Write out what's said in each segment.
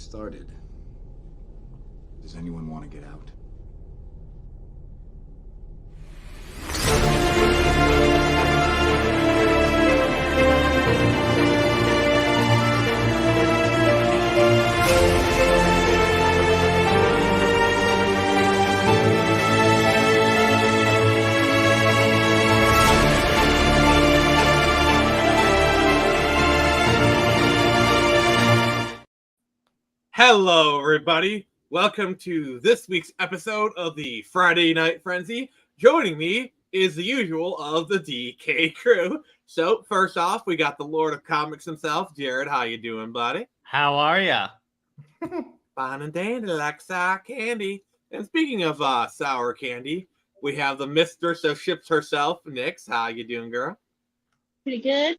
started. Does anyone want to get out? Hello, everybody. Welcome to this week's episode of the Friday Night Frenzy. Joining me is the usual of the DK crew. So, first off, we got the Lord of Comics himself, Jared. How you doing, buddy? How are ya? Fine and dandy like sour candy. And speaking of sour candy, we have the Mistress of Ships herself, Nix. How you doing, girl? Pretty good.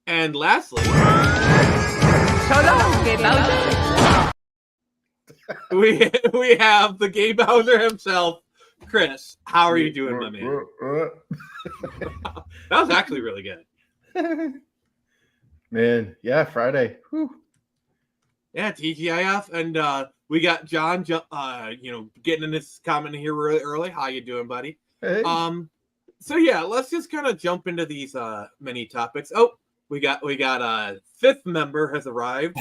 And lastly, we have the Gay Bowser himself, Chris. How are you doing, my man? That was actually really good. Man, yeah, Friday. Whew. Yeah, TGIF, and we got John, getting in this comment here really early. How you doing, buddy? Hey. So yeah, let's just kind of jump into these mini topics. Oh, we got a fifth member has arrived.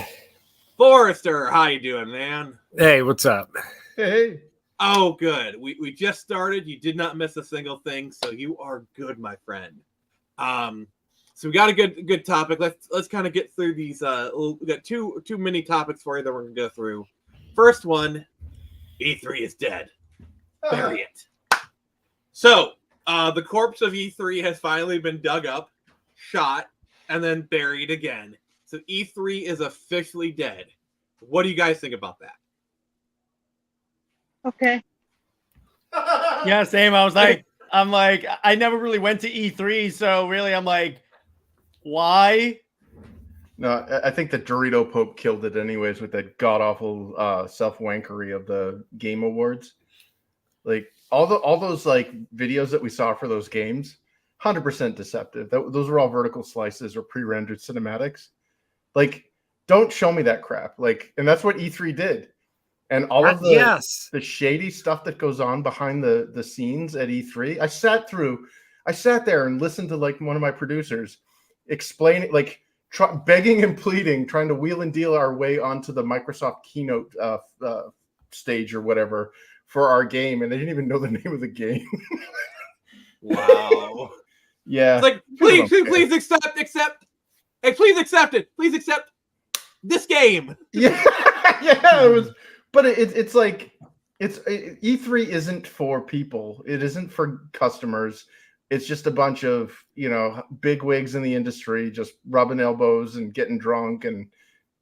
Forrester, how you doing, man? Hey, what's up? Hey. Oh, good. We just started. You did not miss a single thing, so you are good, my friend. So we got a good topic. Let's kind of get through these. We got two mini topics for you that we're gonna go through. First one, E3 is dead. Bury it. So the corpse of E3 has finally been dug up, shot, and then buried again. So E3 is officially dead. What do you guys think about that? Okay. Yeah, same. I'm like, I never really went to E3, so really, I'm like, why? No, I think the Dorito Pope killed it anyways with that god awful self-wankery of the Game Awards. Like all those like videos that we saw for those games, 100% deceptive. Those were all vertical slices or pre-rendered cinematics. Like, don't show me that crap. Like, and that's what E3 did. And all of the shady stuff that goes on behind the scenes at E3. I sat there and listened to like one of my producers explain it, like begging and pleading, trying to wheel and deal our way onto the Microsoft keynote stage or whatever for our game, and they didn't even know the name of the game. Wow. Yeah. It's like, please accept, hey, please accept it. Please accept this game. Yeah. Yeah, it was, but it's like E3 isn't for people. It isn't for customers. It's just a bunch of, big wigs in the industry just rubbing elbows and getting drunk and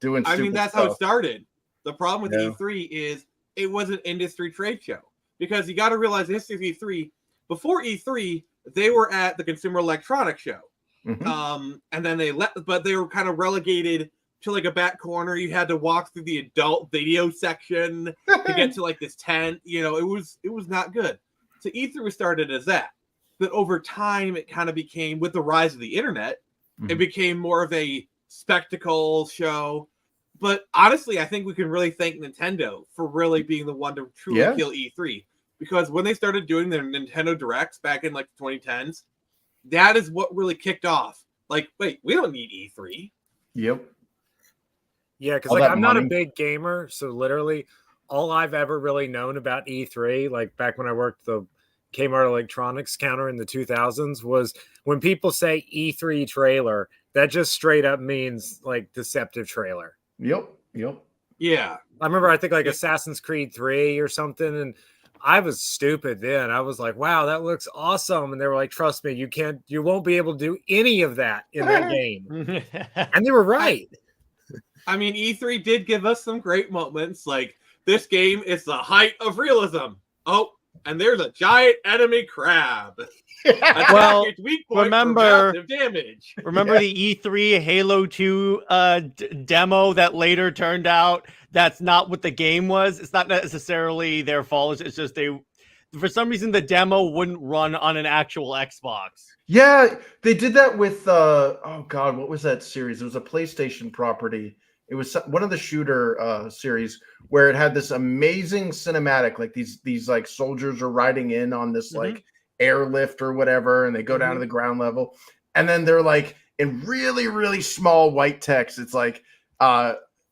doing stupid that's stuff. how it started. The problem with E3 is it was an industry trade show. Because you got to realize the history of E3, before E3, they were at the Consumer Electronics Show. Mm-hmm. And then but they were kind of relegated to like a back corner. You had to walk through the adult video section to get to like this tent. It was not good. So E3 was started as that. But over time, it kind of became, with the rise of the internet, it became more of a spectacle show. But honestly, I think we can really thank Nintendo for really being the one to truly kill E3. Because when they started doing their Nintendo Directs back in like the 2010s, that is what really kicked off. Like, wait, we don't need E3. Yep. Yeah, because like I'm not a big gamer, so literally all I've ever really known about E3, like back when I worked the Kmart Electronics counter in the 2000s, was when people say E3 trailer, that just straight up means like deceptive trailer. Yep. Yeah. I remember, I think like Assassin's Creed 3 or something, and I was stupid then. I was like, wow, that looks awesome. And they were like, trust me, you won't be able to do any of that in that game. And they were right. I mean, E3 did give us some great moments. Like, this game is the height of realism. Oh, and there's a giant enemy crab. Well, remember the E3 Halo 2 demo that later turned out that's not what the game was. It's not necessarily their fault. It's just for some reason the demo wouldn't run on an actual Xbox. Yeah, they did that with what was that series? It was a PlayStation property It was one of the shooter series where it had this amazing cinematic, like these like soldiers are riding in on this like airlift or whatever, and they go down to the ground level, and then they're like in really, really small white text. It's like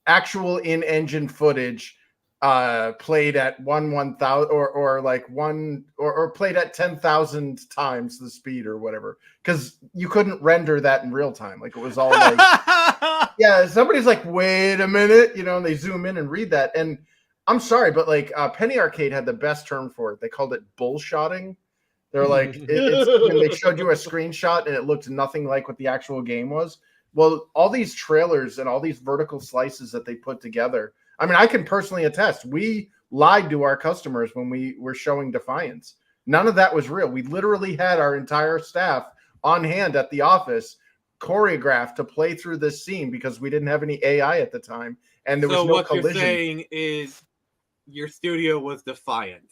actual in-engine footage played at 1/1000 or like one or played at 10,000 times the speed or whatever, because you couldn't render that in real time. Like it was all like yeah, somebody's like, wait a minute, you know, and they zoom in and read that. And I'm sorry, but like Penny Arcade had the best term for it. They called it bullshotting. They're like, it's when they showed you a screenshot and it looked nothing like what the actual game was. Well, all these trailers and all these vertical slices that they put together, I mean, I can personally attest, we lied to our customers when we were showing Defiance. None of that was real. We literally had our entire staff on hand at the office choreographed to play through this scene because we didn't have any AI at the time, and there was no collision. So what you're saying is your studio was defiant.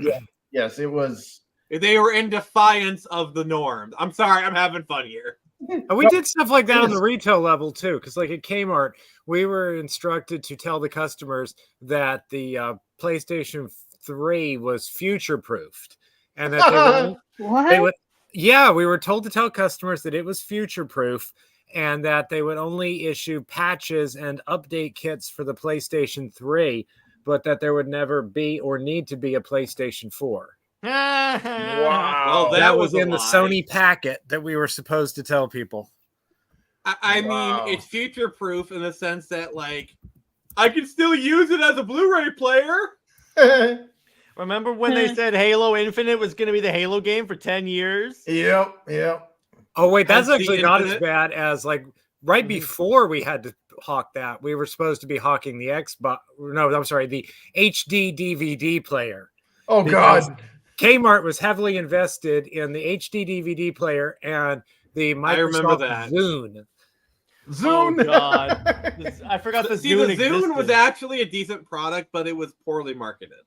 Yeah. Yes, it was. They were in defiance of the norms. I'm sorry, I'm having fun here. And we did stuff like that on the retail level too, because like at Kmart, we were instructed to tell the customers that the PlayStation 3 was future-proofed, and that they would. Yeah, we were told to tell customers that it was future-proof and that they would only issue patches and update kits for the PlayStation 3, but that there would never be or need to be a PlayStation 4. Wow. Well, that was in the Sony packet that we were supposed to tell people. I mean, it's future-proof in the sense that, like, I can still use it as a Blu-ray player. Remember when they said Halo Infinite was going to be the Halo game for 10 years? Yep. Oh, wait, that's actually not as bad as, like, right before we had to hawk that, we were supposed to be hawking the Xbox. No, I'm sorry, the HD DVD player. Oh, God. Kmart was heavily invested in the HD DVD player and the Microsoft Zune. Oh, God. I forgot the Zune existed. The Zune was actually a decent product, but it was poorly marketed.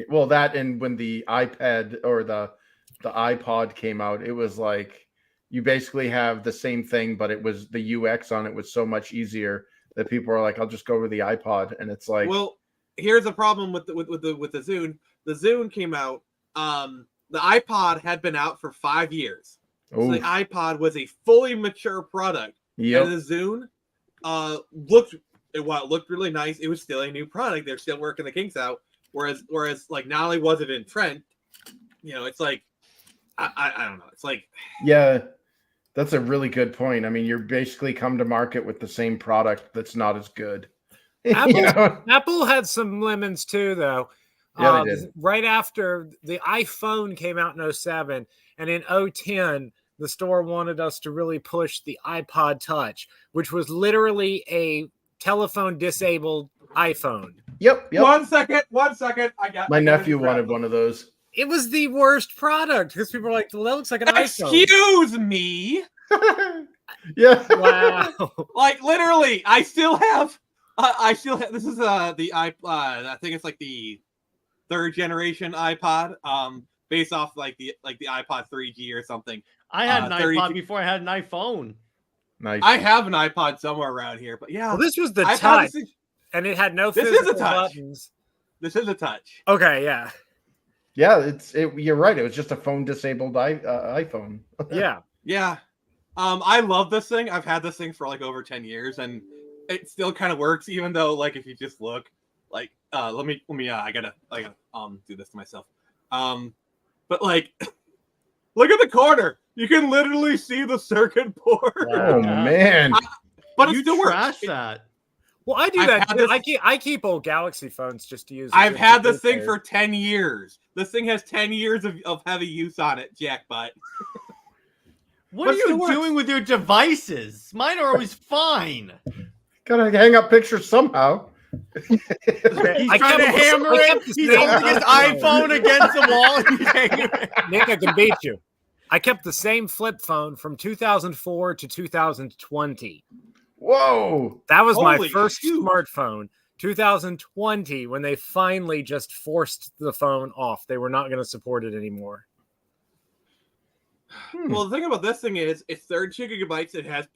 Well, that and when the iPad or the iPod came out, it was like you basically have the same thing, but it was the UX on it was so much easier that people are like, "I'll just go with the iPod," and it's like, well, here's the problem with the Zune. The Zune came out. The iPod had been out for 5 years. So the iPod was a fully mature product. Yep. And the Zune looked really nice. It was still a new product. They're still working the kinks out. Whereas like not only was it in trend, you know, it's like I don't know. It's like, yeah, that's a really good point. I mean, you're basically come to market with the same product that's not as good. Apple had some lemons too, though. Yeah, they did. Right after the iPhone came out in 2007, and in 2010, the store wanted us to really push the iPod Touch, which was literally a telephone disabled iPhone. Yep. 1 second. My nephew wanted one of those. It was the worst product because people were like, well, that looks like an iPhone. Excuse me. Yeah. Wow. Like literally, I still have. This is the iPod. I think it's like the 3rd generation iPod. Based off like the iPod 3G or something. I had an iPod before I had an iPhone. Nice. I have an iPod somewhere around here, but yeah. Well, this was the Touch, and it had no physical buttons. This is a Touch. Okay, yeah. Yeah, you're right. It was just a phone disabled iPhone. Yeah. I love this thing. I've had this thing for like over 10 years, and it still kind of works, even though like if you just look, like let me I gotta do this to myself. But like, look at the corner. You can literally see the circuit board. Oh man! But it still works. That. Well, I do that too. I keep old Galaxy phones just to use. I've had this thing for 10 years. This thing has 10 years of heavy use on it, jackbutt. What are you doing with your devices? Mine are always fine. Gotta hang up pictures somehow. He's trying to hammer it. He's holding his iPhone against the wall. And he's hanging it. Nick, I can beat you. I kept the same flip phone from 2004 to 2020. Whoa. That was my first smartphone. 2020, when they finally just forced the phone off. They were not going to support it anymore. Well, the thing about this thing is it's 32 gigabytes. It has,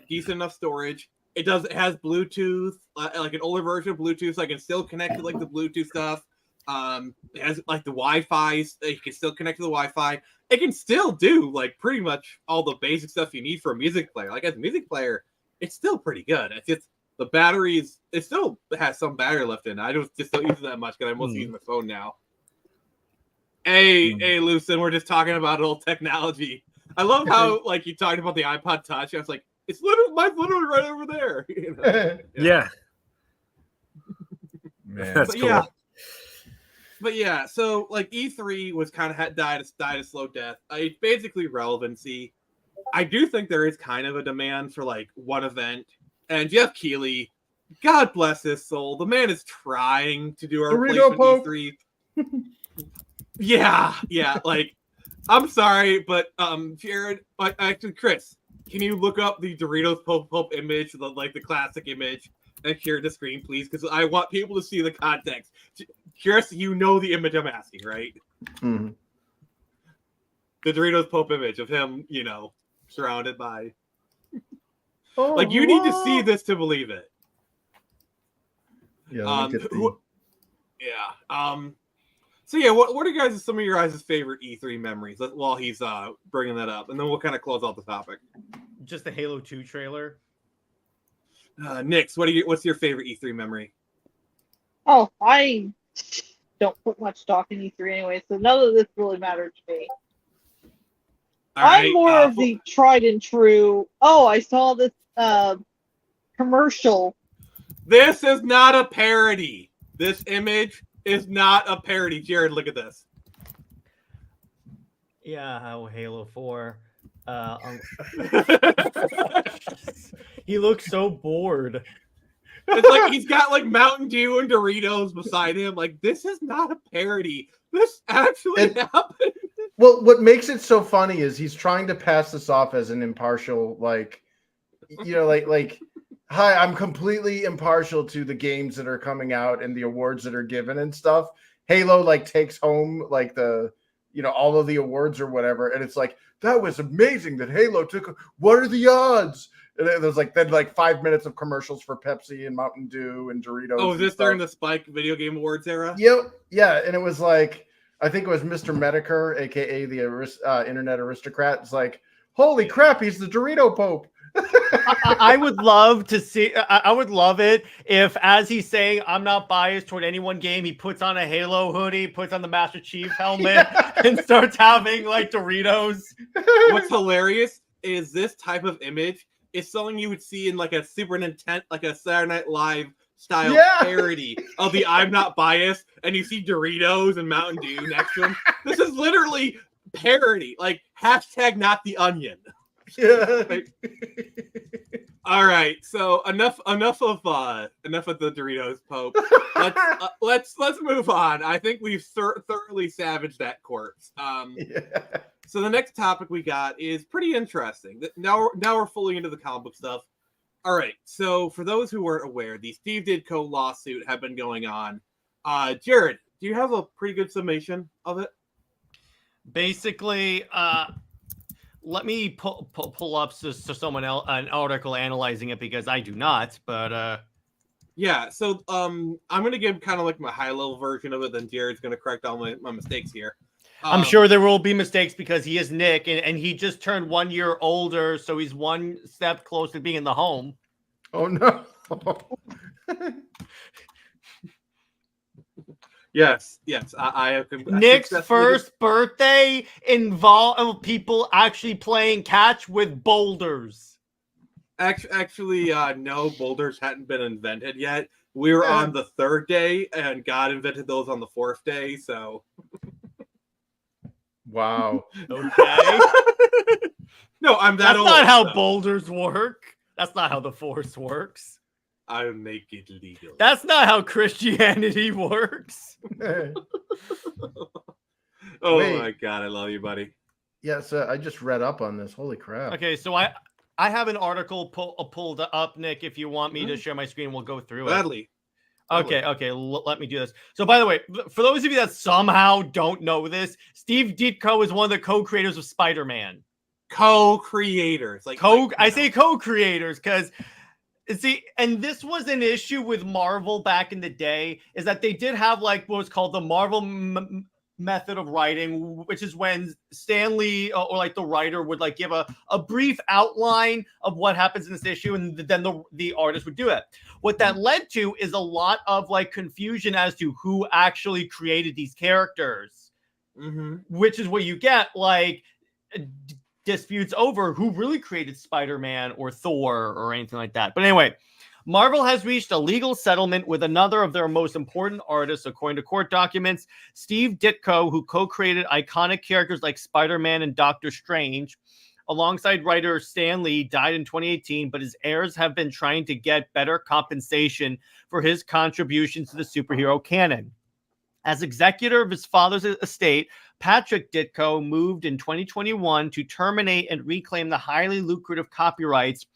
decent enough storage. It has Bluetooth, like an older version of Bluetooth, so I can still connect to like the Bluetooth stuff. It has like the Wi-Fi. You can still connect to the Wi-Fi. It can still do like pretty much all the basic stuff you need for a music player. Like as a music player, it's still pretty good. It's just the batteries. It still has some battery left in it. I just don't use it that much because I mostly use my phone now. Hey, Lucen, we're just talking about old technology. I love how like you talked about the iPod Touch. I was like, mine's literally right over there. You know? Yeah. Man, That's cool. But yeah, so like E3 was kind of died a slow death. It's basically relevancy. I do think there is kind of a demand for like one event. And Jeff Keighley, God bless his soul, the man is trying to do a replacement E3. Yeah. Like, I'm sorry, but Jared, actually, Chris, can you look up the Doritos Pope image, the classic image, and share the screen, please? Because I want people to see the context. Chris, you know the image I'm asking, right? Mm-hmm. The Doritos Pope image of him, you know, surrounded by. Oh, like, you need to see this to believe it. Yeah. So yeah, what are some of your guys' favorite E3 memories? While he's bringing that up, and then we'll kind of close out the topic. Just the Halo 2 trailer. Nix, what's your favorite E3 memory? Oh, I don't put much stock in E3 anyway, so none of this really mattered to me. I'm more of the tried and true. Oh, I saw this commercial. This is not a parody. This image is not a parody. Jared, look at this. Yeah, Halo 4. He looks so bored. It's like he's got like Mountain Dew and Doritos beside him. Like, this is not a parody. This actually happened. Well, what makes it so funny is he's trying to pass this off as an impartial, like, you know, like, hi, I'm completely impartial to the games that are coming out and the awards that are given and stuff. Halo like takes home like the, you know, all of the awards or whatever, and it's like, that was amazing that Halo took. What are the odds? And there's like 5 minutes of commercials for Pepsi and Mountain Dew and Doritos. Oh, is this during the Spike Video Game Awards era? Yep, yeah, and it was like, I think it was Mr. Medicare, aka the internet aristocrat. It's like, holy crap, he's the Dorito Pope. I would love to see. I would love it if, as he's saying, I'm not biased toward any one game, he puts on a Halo hoodie, puts on the Master Chief helmet, and starts having like Doritos. What's hilarious is this type of image is something you would see in like a Super Nintendo, like a Saturday Night Live style parody of the I'm not biased, and you see Doritos and Mountain Dew next to him. This is literally parody, like hashtag not the onion. Yeah. All right, so enough of the Doritos Pope. Let's move on. I think we've thoroughly savaged that corpse. So the next topic we got is pretty interesting. Now we're fully into the comic book stuff. All right, so for those who weren't aware, the Steve Ditko lawsuit had been going on. Jared, do you have a pretty good summation of it? Basically, let me pull up someone else an article analyzing it because I do not. But yeah, so I'm gonna give kind of like my high level version of it. Then Jared's gonna correct all my mistakes here. I'm sure there will be mistakes because he is Nick, and he just turned 1 year older, so he's one step closer to being in the home. Oh no. Yes. I have. Nick's first birthday involved people actually playing catch with boulders. Actually, no, boulders hadn't been invented yet. We were on the third day, and God invented those on the fourth day. So, wow. Okay. No, I'm that old. That's not how boulders work. That's not how the Force works. I make it legal. That's not how Christianity works. Oh my God, I love you, buddy. Yes, I just read up on this. Holy crap. Okay, so I have an article pulled up, Nick. If you want me to share my screen, we'll go through it. Gladly. Okay, let me do this. So, by the way, for those of you that somehow don't know this, Steve Ditko is one of the co-creators of Spider-Man. Co-creators, I say co-creators because See, and this was an issue with Marvel back in the day, is that they did have like what was called the Marvel method of writing, which is when Stan Lee or like the writer would like give a brief outline of what happens in this issue, and then the artist would do it. What that led to is a lot of like confusion as to who actually created these characters, which is what you get like disputes over who really created Spider-Man or Thor or anything like that. But anyway, Marvel has reached a legal settlement with another of their most important artists, according to court documents. Steve Ditko, who co-created iconic characters like Spider-Man and Doctor Strange, alongside writer Stan Lee, died in 2018, but his heirs have been trying to get better compensation for his contributions to the superhero canon. As executor of his father's estate, Patrick Ditko moved in 2021 to terminate and reclaim the highly lucrative copyrights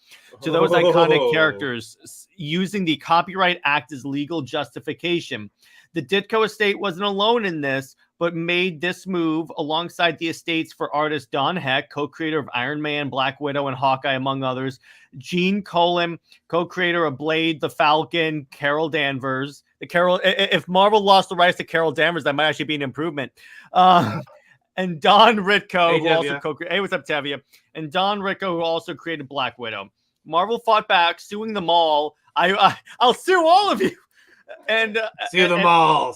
to those iconic characters, using the Copyright Act as legal justification. The Ditko estate wasn't alone in this, but made this move alongside the estates for artist Don Heck, co-creator of Iron Man, Black Widow, and Hawkeye, among others, Gene Colan, co-creator of Blade, the Falcon, Carol Danvers. If Marvel lost the rights to Carol Danvers, that might actually be an improvement. And Don Ritko, who also co-created. Hey, what's up, Tavia? And Don Ritko, who also created Black Widow. Marvel fought back, suing them all. I'll sue all of you. And sue them all.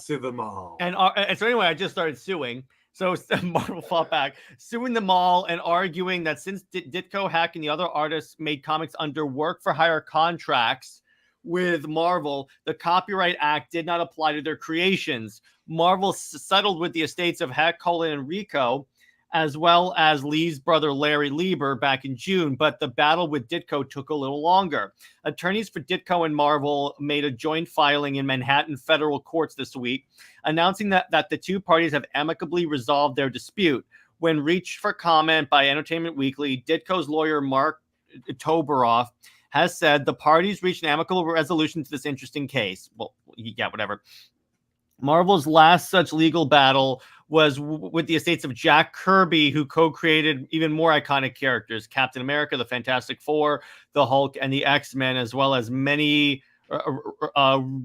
And so anyway, I just started suing. So Marvel fought back, suing them all and arguing that since Ditko, Heck, and the other artists made comics under work-for-hire contracts with Marvel, the Copyright Act did not apply to their creations. Marvel settled with the estates of Heck, Colan, and Rico, as well as Lee's brother Larry Lieber back in June, but the battle with Ditko took a little longer. Attorneys for Ditko and Marvel made a joint filing in Manhattan federal courts this week, announcing that the two parties have amicably resolved their dispute. When reached for comment by Entertainment Weekly, Ditko's lawyer Mark Toberoff has said the parties reached an amicable resolution to this interesting case. Well, yeah, whatever. Marvel's last such legal battle was with the estates of Jack Kirby, who co-created even more iconic characters, Captain America, the Fantastic Four, the Hulk, and the X-Men, as well as many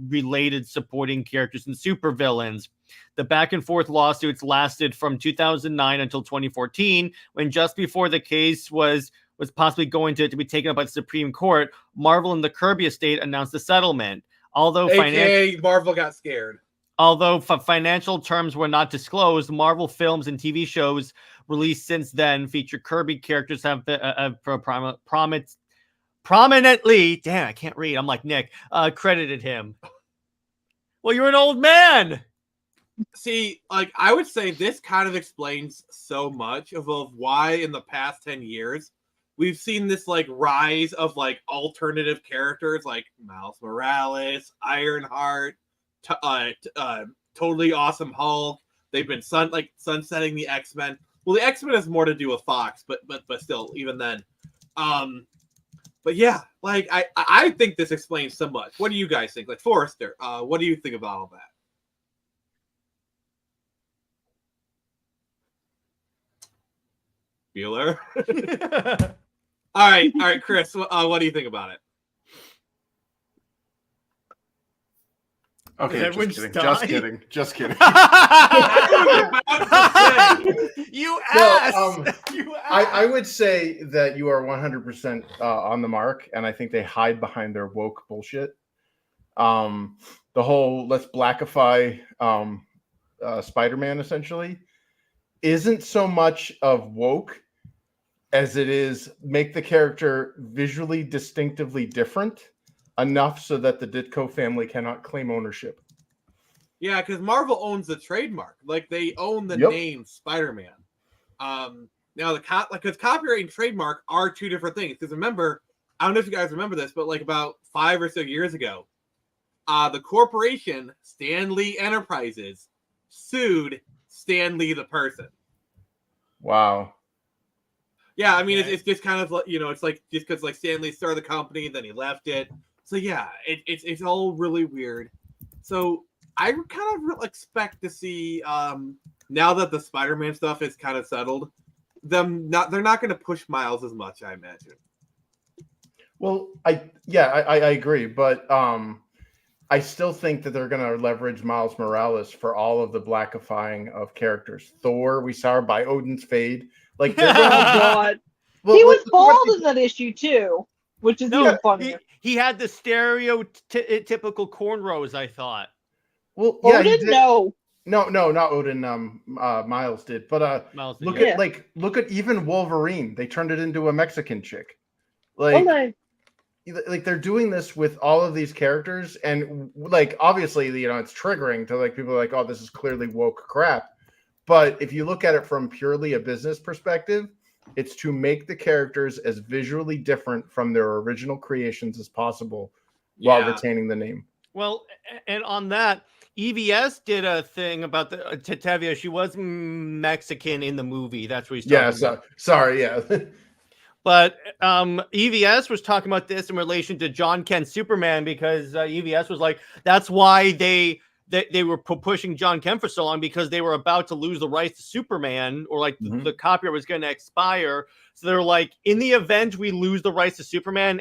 related supporting characters and supervillains. The back and forth lawsuits lasted from 2009 until 2014, when just before the case was possibly going to be taken up by the Supreme Court, Marvel and the Kirby estate announced a settlement. Although Marvel got scared. Although financial terms were not disclosed, Marvel films and TV shows released since then feature Kirby characters have prominently, damn, I can't read, I'm like Nick, credited him. Well, you're an old man. See, like, I would say this kind of explains so much of why in the past 10 years we've seen this like rise of like alternative characters like Miles Morales, Ironheart, Totally Awesome Hulk. They've been sunsetting the X-Men. Well, the X-Men has more to do with Fox, but still, even then. But yeah, like I think this explains so much. What do you guys think? Like Forrester, what do you think about all that? Bueller. All right, Chris. What do you think about it? Okay, just kidding. You asked. I would say that you are 100% on the mark, and I think they hide behind their woke bullshit. The whole let's blackify Spider-Man essentially isn't so much of woke as it is make the character visually distinctively different enough so that the Ditko family cannot claim ownership. Yeah, because Marvel owns the trademark. Like, they own the name Spider-Man. Now, because copyright and trademark are two different things. Because remember, I don't know if you guys remember this, but like about 5 or so years ago, the corporation, Stan Lee Enterprises, sued Stan Lee the person. Wow. Yeah, I mean, it's just kind of like, it's like just because like Stan Lee started the company, then he left it. So yeah, it's all really weird. So I kind of expect to see now that the Spider-Man stuff is kind of settled, they're not going to push Miles as much, I imagine. Well, I agree, but I still think that they're going to leverage Miles Morales for all of the blackifying of characters. Thor, we saw her by Odin's Fade. Like, they're Oh God, well, he was bald in that issue too, which is even funnier. He had the stereotypical cornrows, I thought. Well, yeah, Odin, no, not Odin. Miles did, but Miles did, look yeah. at look at even Wolverine. They turned it into a Mexican chick. Like, okay. like they're doing this with all of these characters, and like obviously, you know, it's triggering to like people are like, oh, this is clearly woke crap. But if you look at it from purely a business perspective, it's to make the characters as visually different from their original creations as possible while retaining the name. Well, and on that, EVS did a thing about the Tetevia. She was Mexican in the movie. That's what he's talking about. Sorry, yeah. But EVS was talking about this in relation to John Kent's Superman, because EVS was like, that's why they were pushing John Kent for so long, because they were about to lose the rights to Superman, or like the copyright was going to expire. So they're like, in the event we lose the rights to Superman,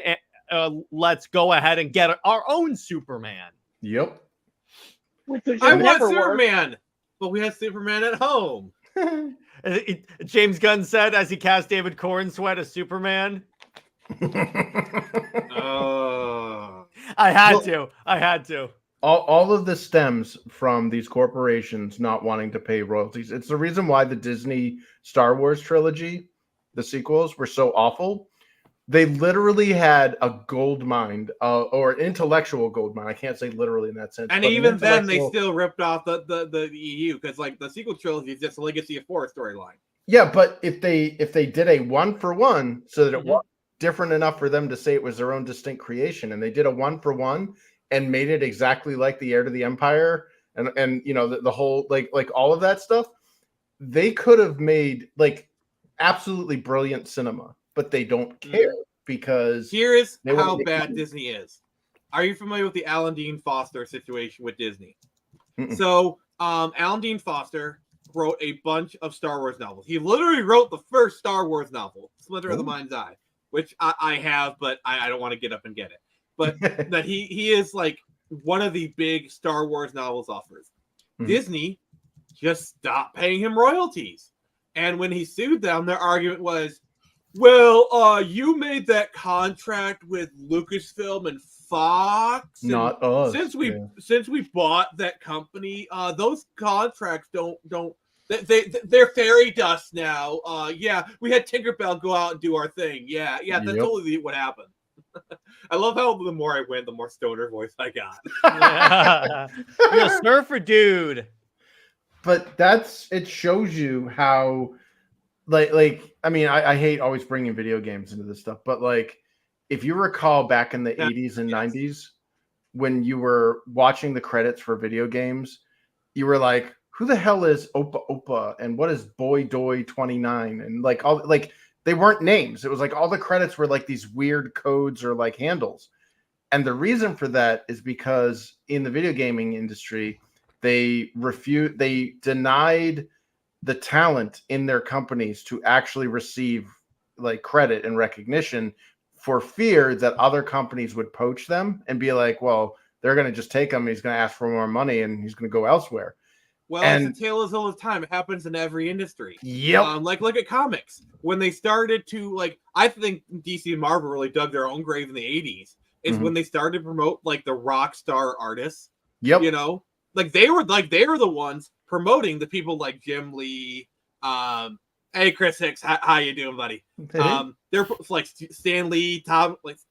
let's go ahead and get our own Superman. Yep. I want Superman, but we had Superman at home. James Gunn said as he cast David Cornsweet as Superman. I had to. All of this stems from these corporations not wanting to pay royalties. It's the reason why the Disney Star Wars trilogy, the sequels, were so awful. They literally had a gold mine, or intellectual gold mine. I can't say literally in that sense. And even then, they still ripped off the EU, because like the sequel trilogy is just a Legacy of 4 storyline. Yeah, but if they did a 1-for-1, so that it was different enough for them to say it was their own distinct creation, and they did a 1-for-1 and made it exactly like the Heir to the Empire, and you know the whole like all of that stuff, they could have made like absolutely brilliant cinema. But they don't care, because here is how bad Disney is. Are you familiar with the Alan Dean Foster situation with Disney? So Alan Dean Foster wrote a bunch of Star Wars novels. He literally wrote the first Star Wars novel, Splinter of the Mind's Eye, which I have, but I don't want to get up and get it. But that he is like one of the big Star Wars novels authors. Disney just stopped paying him royalties. And when he sued them, their argument was, well, you made that contract with Lucasfilm and Fox. And not us. Since we bought that company, those contracts they're fairy dust now. Yeah, we had Tinkerbell go out and do our thing. Yeah, that's totally what happened. I love how the more I win, the more stoner voice I got. You're a surfer dude. But it shows you how like I mean, I hate always bringing video games into this stuff, but like if you recall back in the 80s and 90s when you were watching the credits for video games, you were like, who the hell is Opa Opa and what is Boy Doy 29, and like all like they weren't names. It was like all the credits were like these weird codes or like handles. And the reason for that is because in the video gaming industry, they denied the talent in their companies to actually receive like credit and recognition for fear that other companies would poach them and be like, well, they're going to just take him. He's going to ask for more money and he's going to go elsewhere. Well, it's a tale as old as time. It happens in every industry. Yep. Like look at comics. When they started to like, I think DC and Marvel really dug their own grave in the 80s. Is when they started to promote like the rock star artists. Yep. You know, like they were the ones promoting the people like Jim Lee. Hey Chris Hicks, how you doing, buddy? They're like Stan Lee,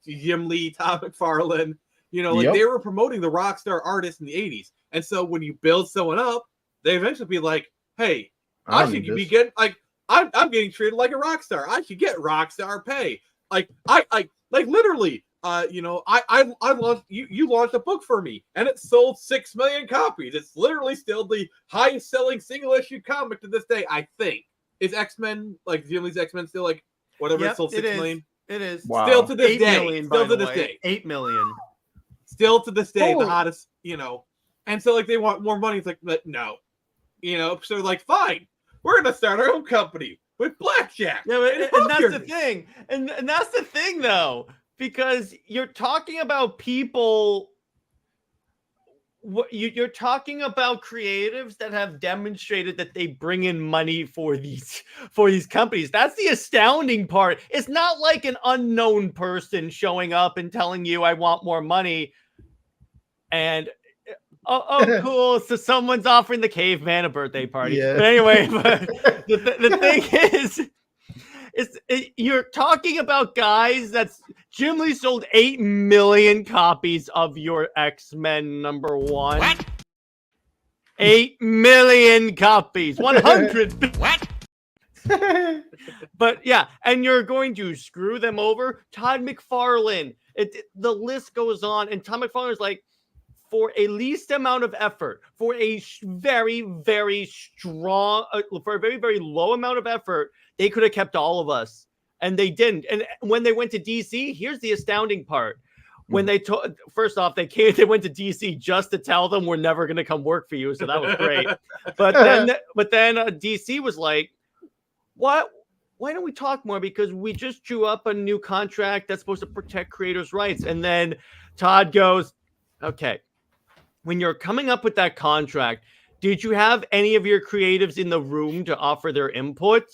Jim Lee, Tom McFarlane. You know, like they were promoting the rock star artists in the 80s. And so when you build someone up, they eventually be like, hey, I should be getting like I'm getting treated like a rock star. I should get rock star pay. Like I literally. You know, I launched you launched a book for me, and it sold 6 million copies. It's literally still the highest selling single issue comic to this day. I think is X-Men like Jim Lee's X-Men still like whatever it sold 6 million. It is still to this 8 day. Million, still to this day. 8 million. Still to this day, the hottest. You know, and so like they want more money. It's like, but no, you know. So they're like, fine, we're gonna start our own company with blackjack. Yeah, and that's the thing. And that's the thing, though. because you're talking about people. You're talking about creatives that have demonstrated that they bring in money for these companies. That's the astounding part. It's not like an unknown person showing up and telling you, "I want more money," and oh, cool. So someone's offering the caveman a birthday party. Yeah. But anyway, the thing is you're talking about guys Jim Lee sold 8 million copies of your X-Men #1. What? 8 million copies. 100. What? But yeah, and you're going to screw them over. Todd McFarlane. The list goes on, and Todd McFarlane is like, for a least amount of effort, for a very, very strong, for a very, very low amount of effort, they could have kept all of us, and they didn't. And when they went to DC, here's the astounding part: when they first off, they went to DC just to tell them we're never going to come work for you, so that was great. but then DC was like, "What? Why don't we talk more? Because we just drew up a new contract that's supposed to protect creators' rights." And then Todd goes, "Okay. When you're coming up with that contract, did you have any of your creatives in the room to offer their input?"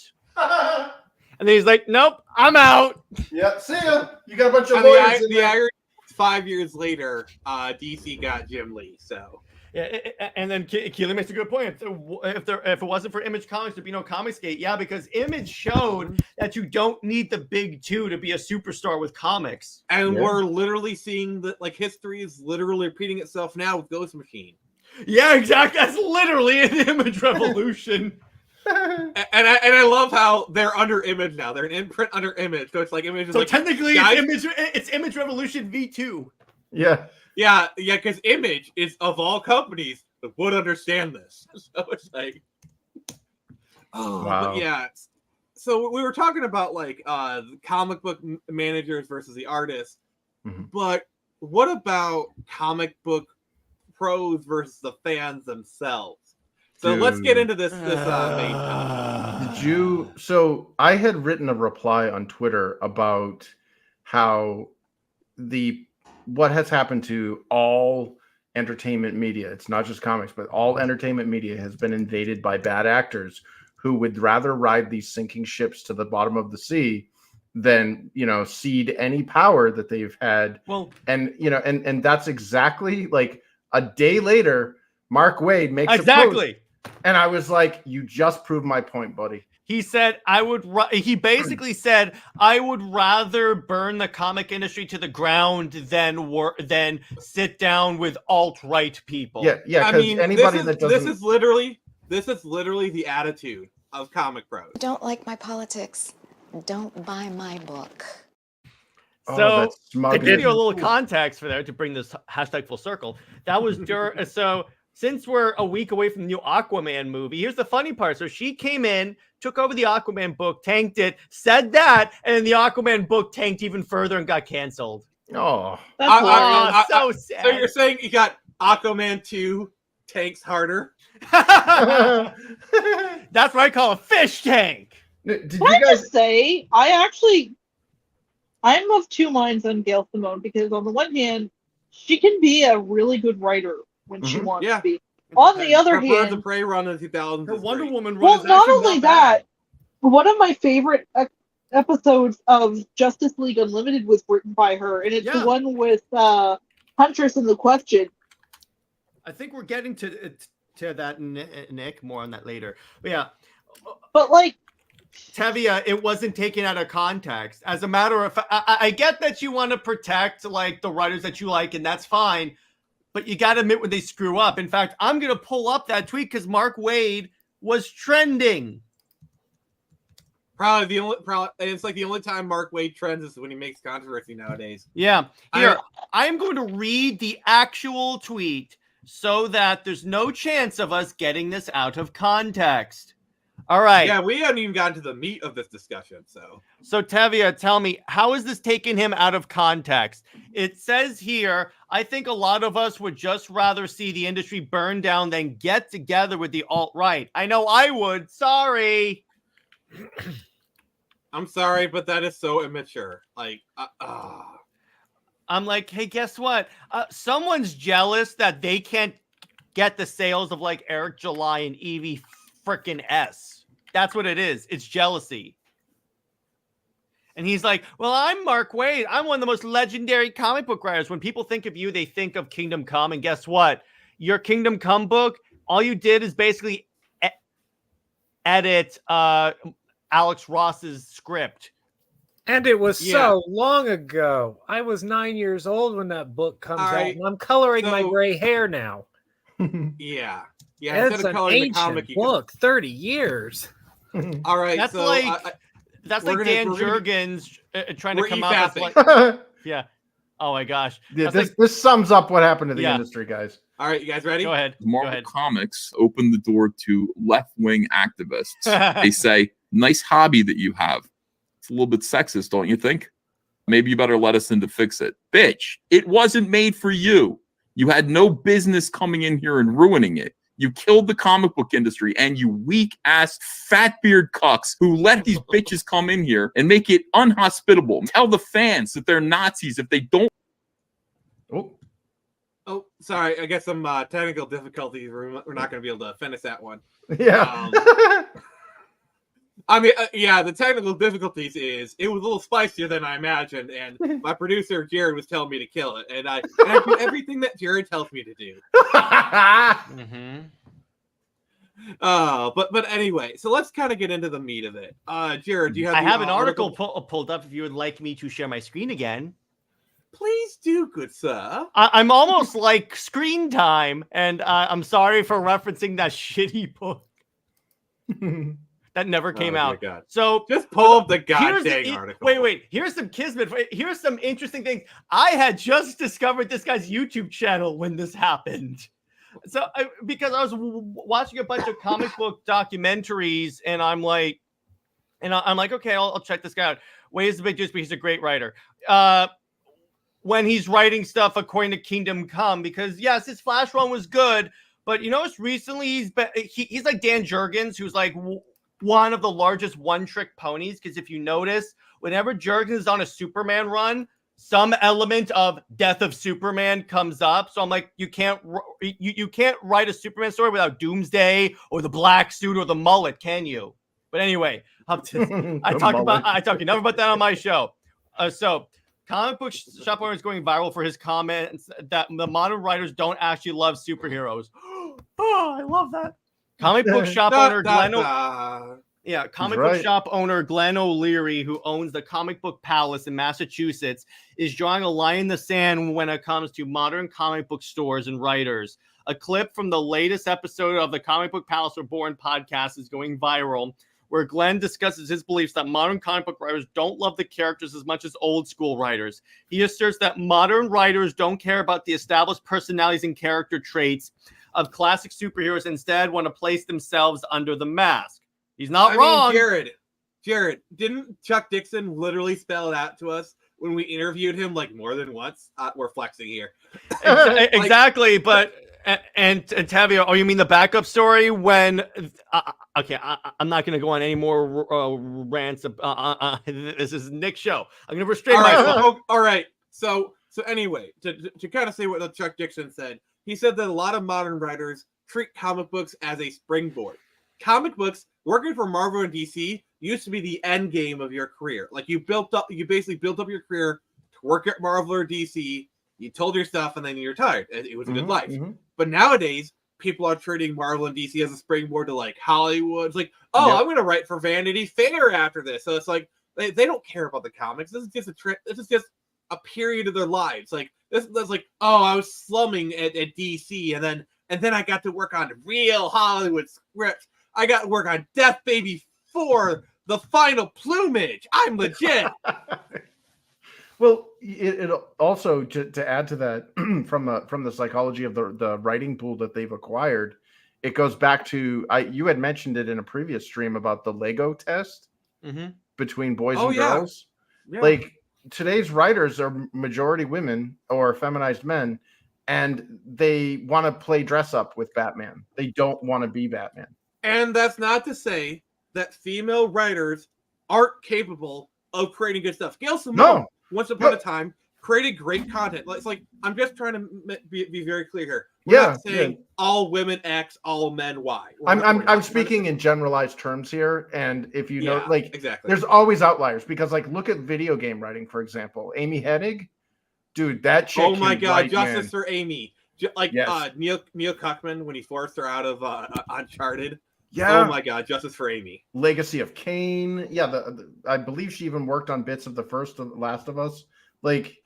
And then he's like, "Nope, I'm out." Yep, see ya. You got a bunch of And lawyers in the there. irony is 5 years later, DC got Jim Lee. So Yeah, and then Keely makes a good point. If it wasn't for Image Comics, there'd be no Comicsgate. Yeah, because Image showed that you don't need the big two to be a superstar with comics. and Yeah. we're literally seeing that history is literally repeating itself now with Ghost Machine. Yeah, exactly. That's literally an Image revolution. And I love how they're under Image now. They're an imprint under Image. So it's like Image is So like, technically, guys- it's Image Revolution V2. Yeah. yeah, because Image is of all companies that would understand this. So it's like, oh, Wow. but yeah. So we were talking about the comic book managers versus the artists, Mhm. but what about comic book pros versus the fans themselves? So let's get into this main topic. Did you? So I had written a reply on Twitter about how what has happened to all entertainment media. It's not just comics, but all entertainment media has been invaded by bad actors who would rather ride these sinking ships to the bottom of the sea than cede any power that they've had. Well, And and that's exactly like a day later, Mark Waid makes a post. exactly. And I was like, you just proved my point, buddy. He said, he basically said, I would rather burn the comic industry to the ground than sit down with alt-right people. Yeah, I because mean, anybody that doesn't... this is literally the attitude of comic pros. Don't like my politics. Don't buy my book. So that's smug. to give you a little context for there to bring this hashtag full circle, that was so since we're a week away from the new Aquaman movie, here's the funny part. So she came in, took over the Aquaman book, tanked it, said that, and then the Aquaman book tanked even further and got canceled. Oh, That's So sad. So you're saying you got Aquaman 2 tanks harder? That's what I call a fish tank. did you Can I guys? just say, I'm of two minds on Gail Simone, because on the one hand, she can be a really good writer when she wants Yeah. to be. On the other Her Birds of hand, Prey run in the 2000s. Her is Wonder great. Woman run well, is not actually only bad. that, one of my favorite episodes of Justice League Unlimited was written by her, and it's Yeah. the one with Huntress and the Question. I think we're getting to that, Nick. More on that later. But yeah, But Tevia, it wasn't taken out of context. As a matter of fact, I get that you want to protect the writers that you like, and that's fine. But you got to admit when they screw up. In fact, I'm going to pull up that tweet because Mark Waid was trending. It's like the only time Mark Waid trends is when he makes controversy nowadays. Yeah. Here, I'm going to read the actual tweet so that there's no chance of us getting this out of context. All right. Yeah, we haven't even gotten to the meat of this discussion. So Tevia, tell me, how is this taking him out of context? It says here, I think a lot of us would just rather see the industry burn down than get together with the alt-right. I know I would. Sorry. I'm sorry, but that is so immature. I'm like, hey, guess what? Someone's jealous that they can't get the sales of like Eric July and Evie frickin' S. That's what it is. It's jealousy. And he's like, well, I'm Mark Waid. I'm one of the most legendary comic book writers. When people think of you, they think of Kingdom Come. And guess what? Your Kingdom Come book, all you did is basically edit Alex Ross's script. And it was so long ago. I was 9 years old when that book comes out, and I'm coloring my gray hair now. Yeah. It's an ancient book, 30 years. All right. That's that's like Dan Jurgens trying to come up with like, yeah. Oh my gosh. Yeah, this sums up what happened to the industry, guys. All right, you guys ready? Go ahead. Marvel Comics opened the door to left-wing activists. They say, nice hobby that you have. It's a little bit sexist, don't you think? Maybe you better let us in to fix it. Bitch, it wasn't made for you. You had no business coming in here and ruining it. You killed the comic book industry, and you weak-ass fat beard cucks who let these bitches come in here and make it unhospitable. Tell the fans that they're Nazis if they don't. Oh, sorry. I guess some technical difficulties. We're not going to be able to finish that one. Yeah. I mean, the technical difficulties is it was a little spicier than I imagined, and my producer Jared was telling me to kill it, and I do everything that Jared tells me to do. But anyway, so let's kind of get into the meat of it. Jared, do you have? I have an article pulled up. If you would like me to share my screen again, please do, good sir. I'm almost like screen time, and I'm sorry for referencing that shitty book. That never came out. God. So just pull up the goddamn article. Wait. Here's some Kismet. Here's some interesting things. I had just discovered this guy's YouTube channel when this happened. So because I was watching a bunch of comic book documentaries, and I'm like, okay, I'll check this guy out. Wade's the big juice, but he's a great writer. When he's writing stuff according to Kingdom Come, because yes, his Flash run was good, but you notice recently he's like Dan Jurgens, who's like one of the largest one-trick ponies, because if you notice, whenever Jurgens is on a Superman run, some element of Death of Superman comes up. So I'm like, you can't write a Superman story without Doomsday or the black suit or the mullet, can you? But anyway, I talk enough about that on my show. So comic book shop owner is going viral for his comments that the modern writers don't actually love superheroes. Oh, I love that. Comic book shop owner Glenn O'Leary, who owns the Comic Book Palace in Massachusetts, is drawing a line in the sand when it comes to modern comic book stores and writers. A clip from the latest episode of the Comic Book Palace Reborn podcast is going viral, where Glenn discusses his beliefs that modern comic book writers don't love the characters as much as old school writers. He asserts that modern writers don't care about the established personalities and character traits of classic superheroes, instead want to place themselves under the mask. He's not wrong. Jared, didn't Chuck Dixon literally spell it out to us when we interviewed him like more than once? We're flexing here. Exactly, but and Tavia, oh, you mean the backup story when? Okay, I'm not going to go on any more rants. This is Nick's show. I'm going to restrain myself. All right. So anyway, to kind of say what Chuck Dixon said, he said that a lot of modern writers treat comic books as a springboard. Comic books, working for Marvel and DC, used to be the end game of your career. Like you basically built up your career to work at Marvel or DC. You told your stuff, and then you retired. It was a good life. Mm-hmm. But nowadays, people are treating Marvel and DC as a springboard to like Hollywood. It's like, I'm going to write for Vanity Fair after this. So it's like they don't care about the comics. This is just a trip. This is just a period of their lives. Like that's like, I was slumming at DC, and then I got to work on real Hollywood scripts. I got to work on Death Baby 4, The Final Plumage. I'm legit. Well, it also to add to that from the psychology of the writing pool that they've acquired, it goes back to you had mentioned it in a previous stream about the Lego test between boys and girls. Yeah. Like today's writers are majority women or feminized men, and they want to play dress up with Batman. They don't want to be Batman. And that's not to say that female writers aren't capable of creating good stuff. Gail Simone, once upon a time, created great content. It's like I'm just trying to be very clear here. We're not saying all women X, all men Y. I'm speaking in generalized terms here, and if you know, like, exactly, there's always outliers because, like, look at video game writing, for example. Amy Hennig, dude, that chick. Oh my god, write, justice man. for Amy. Like Neil Cuckman when he forced her out of Uncharted. Yeah. Oh my god, justice for Amy. Legacy of Kain. Yeah, I believe she even worked on bits of the first Last of Us. Like,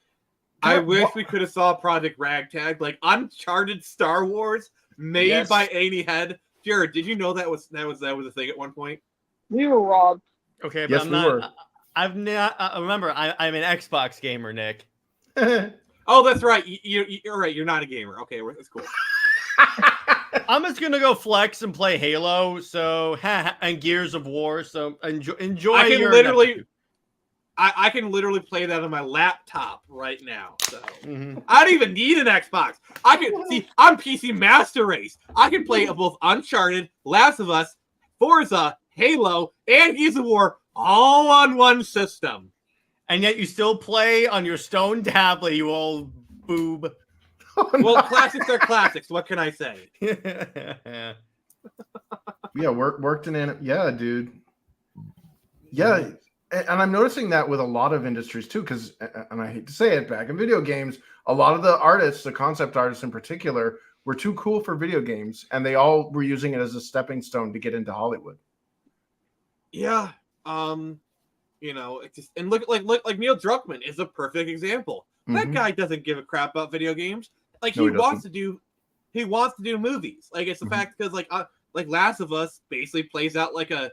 I wish we could have saw Project Ragtag, like Uncharted Star Wars made by Amy Head. Jared, did you know that was a thing at one point? We were robbed. Okay, but yes, I'm we not. were. I've not. Remember, I'm an Xbox gamer, Nick. Oh, that's right. You're right. You're not a gamer. Okay, it's cool. I'm just gonna go flex and play Halo. So and Gears of War. So enjoy. I can literally. I can literally play that on my laptop right now. So I don't even need an Xbox. I can see I'm PC Master Race. I can play both Uncharted, Last of Us, Forza, Halo, and Gears of War all on one system. And yet you still play on your stone tablet, you old boob. Well, classics are classics. What can I say? Yeah, worked in yeah, dude. Yeah. And I'm noticing that with a lot of industries too, because, and I hate to say it, back in video games, a lot of the artists, the concept artists in particular, were too cool for video games, and they all were using it as a stepping stone to get into Hollywood. Yeah, you know, it's just, and look like Neil Druckmann is a perfect example. That guy doesn't give a crap about video games. Like he wants to do movies. Like it's the fact because like Last of Us basically plays out like a.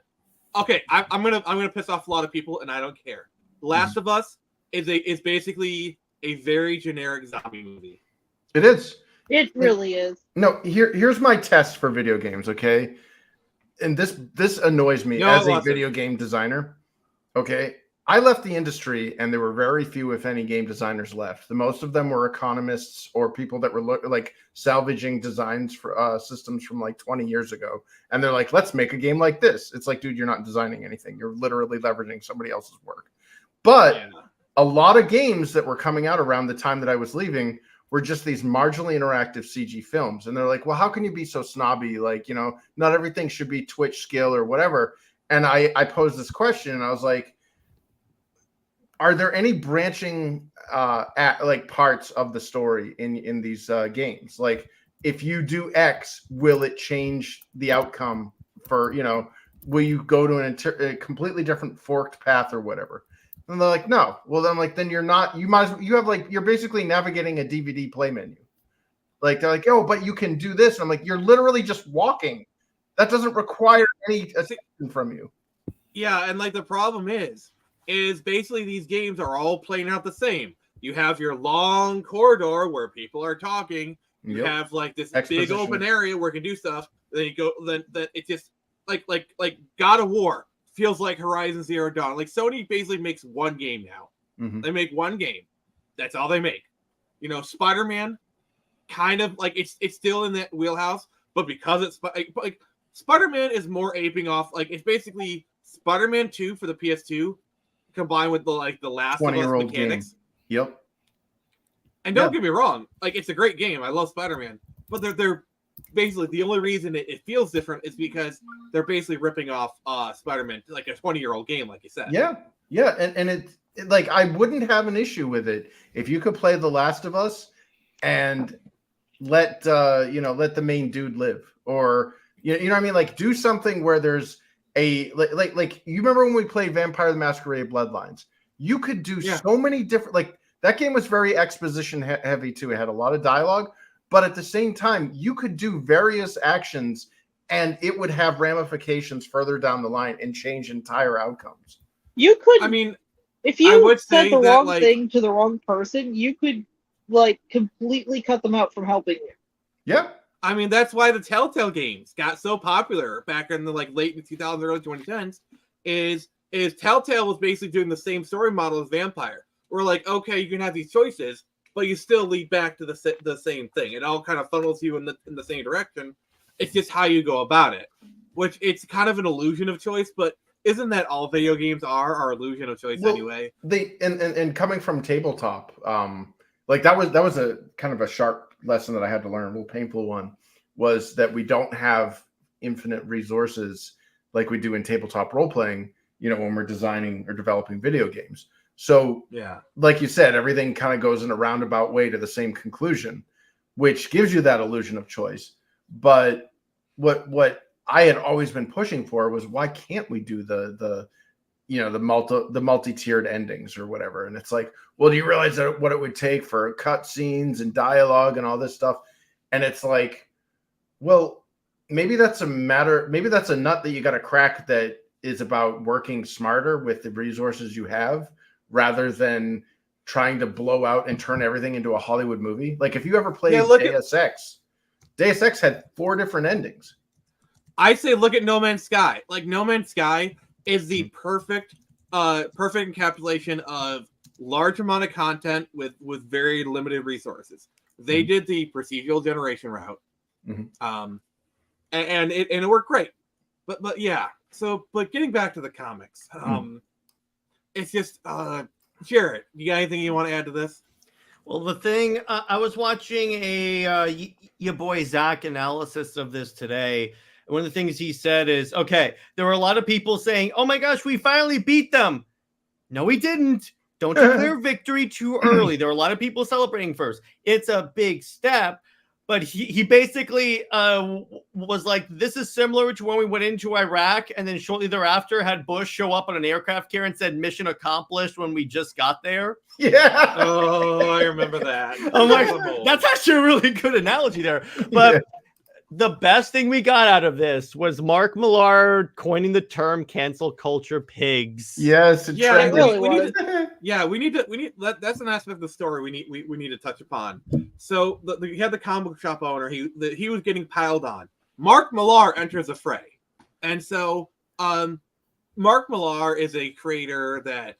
Okay, I'm gonna piss off a lot of people, and I don't care. Last of Us is basically a very generic zombie movie. It is. It really is. No, here's my test for video games, okay? And this annoys me as a video game designer. Okay, I left the industry, and there were very few, if any, game designers left. The most of them were economists or people that were like salvaging designs for systems from like 20 years ago. And they're like, let's make a game like this. It's like, dude, you're not designing anything. You're literally leveraging somebody else's work. But a lot of games that were coming out around the time that I was leaving were just these marginally interactive CG films. And they're like, well, how can you be so snobby? Like, you know, not everything should be Twitch skill or whatever. And I posed this question, and I was like, are there any branching like parts of the story in these games? Like, if you do X, will it change the outcome for, you know, will you go to a completely different forked path or whatever? And they're like, no. Well, then I'm like, then you're not, you're basically navigating a DVD play menu. Like, they're like, oh, but you can do this. And I'm like, you're literally just walking. That doesn't require any attention from you. Yeah, and like the problem is basically these games are all playing out the same. You have your long corridor where people are talking. You have like this big open area where you can do stuff. Then you go. Then it just like God of War feels like Horizon Zero Dawn. Like Sony basically makes one game now. They make one game. That's all they make. You know, Spider-Man, kind of like it's still in that wheelhouse, but because it's like Spider-Man is more aping off. Like it's basically Spider-Man 2 for the PS2 combined with the Last of Us mechanics. Game. Yep. And don't get me wrong, like it's a great game. I love Spider-Man, but they're basically the only reason it feels different is because they're basically ripping off Spider-Man, like a 20-year-old game, like you said. Yeah, and it like I wouldn't have an issue with it if you could play The Last of Us and let the main dude live, or you know what I mean, like do something where there's a like you remember when we played Vampire the Masquerade Bloodlines? You could do so many different, like that game was very exposition heavy too. It had a lot of dialogue, but at the same time, you could do various actions and it would have ramifications further down the line and change entire outcomes. You could, I mean, if you said the wrong thing to the wrong person, you could like completely cut them out from helping you. Yeah. I mean, that's why the Telltale games got so popular back in the like late 2000s, early 2010s. Is Telltale was basically doing the same story model as Vampire. We're like, okay, you can have these choices, but you still lead back to the same thing. It all kind of funnels you in the same direction. It's just how you go about it, which it's kind of an illusion of choice, but isn't that all video games are illusion of choice anyway? They and coming from tabletop, like that was a kind of a sharp lesson that I had to learn, a little painful one, was that we don't have infinite resources like we do in tabletop role playing, when we're designing or developing video games. So yeah, like you said, everything kind of goes in a roundabout way to the same conclusion, which gives you that illusion of choice. But what I had always been pushing for was, why can't we do the multi-tiered endings or whatever? And it's like, well, do you realize that what it would take for cut scenes and dialogue and all this stuff? And it's like, well, maybe that's a nut that you got to crack, that is about working smarter with the resources you have, rather than trying to blow out and turn everything into a Hollywood movie. Like, if you ever played Deus Ex, Deus Ex had 4 different endings. I say look at No Man's Sky. Like, No Man's Sky is the perfect encapsulation of large amount of content with very limited resources. They did the procedural generation route, and it worked great. But yeah. So, but getting back to the comics, it's just Jared, you got anything you want to add to this? Well, the thing, I was watching your boy Zach analysis of this today. One of the things he said is, okay, there were a lot of people saying, oh my gosh, we finally beat them. No, we didn't. Don't declare victory too early. There were a lot of people celebrating first. It's a big step, but he basically was like, this is similar to when we went into Iraq, and then shortly thereafter had Bush show up on an aircraft carrier and said, mission accomplished, when we just got there. Yeah. Oh, I remember that. Oh my, that's actually a really good analogy there. But the best thing we got out of this was Mark Millar coining the term "cancel culture pigs." Yes, it really was. We need that's an aspect of the story we need to touch upon. So you had the comic book shop owner. He was getting piled on. Mark Millar enters the fray, and so Mark Millar is a creator that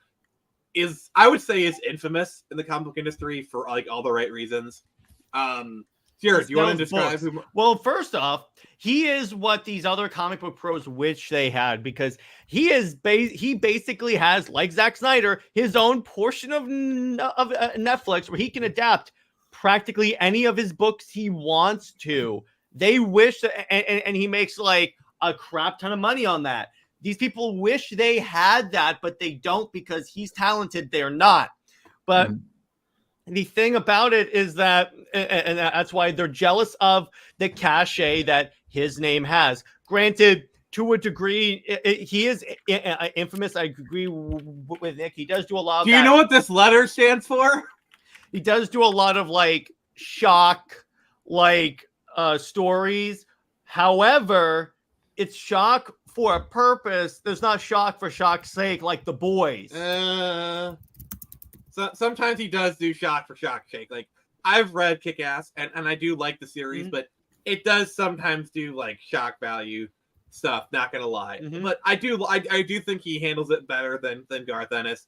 is, I would say, is infamous in the comic book industry for like all the right reasons. Jared, do you want to describe who? Well, first off, he is what these other comic book pros wish they had, because he basically has, like Zack Snyder, his own portion of Netflix where he can adapt practically any of his books he wants to. They wish that, and he makes like a crap ton of money on that. These people wish they had that, but they don't, because he's talented. They're not. But the thing about it is that, and that's why they're jealous of the cachet that his name has. Granted, to a degree, he is infamous. I agree with Nick. He does do a lot of Do you know what this letter stands for? He does do a lot of like shock, stories. However, it's shock for a purpose. There's not shock for shock's sake, like The Boys. So sometimes he does do shock for shock's sake. Like, I've read Kick-Ass, and I do like the series, but it does sometimes do like shock value stuff. Not gonna lie, but I do think he handles it better than Garth Ennis.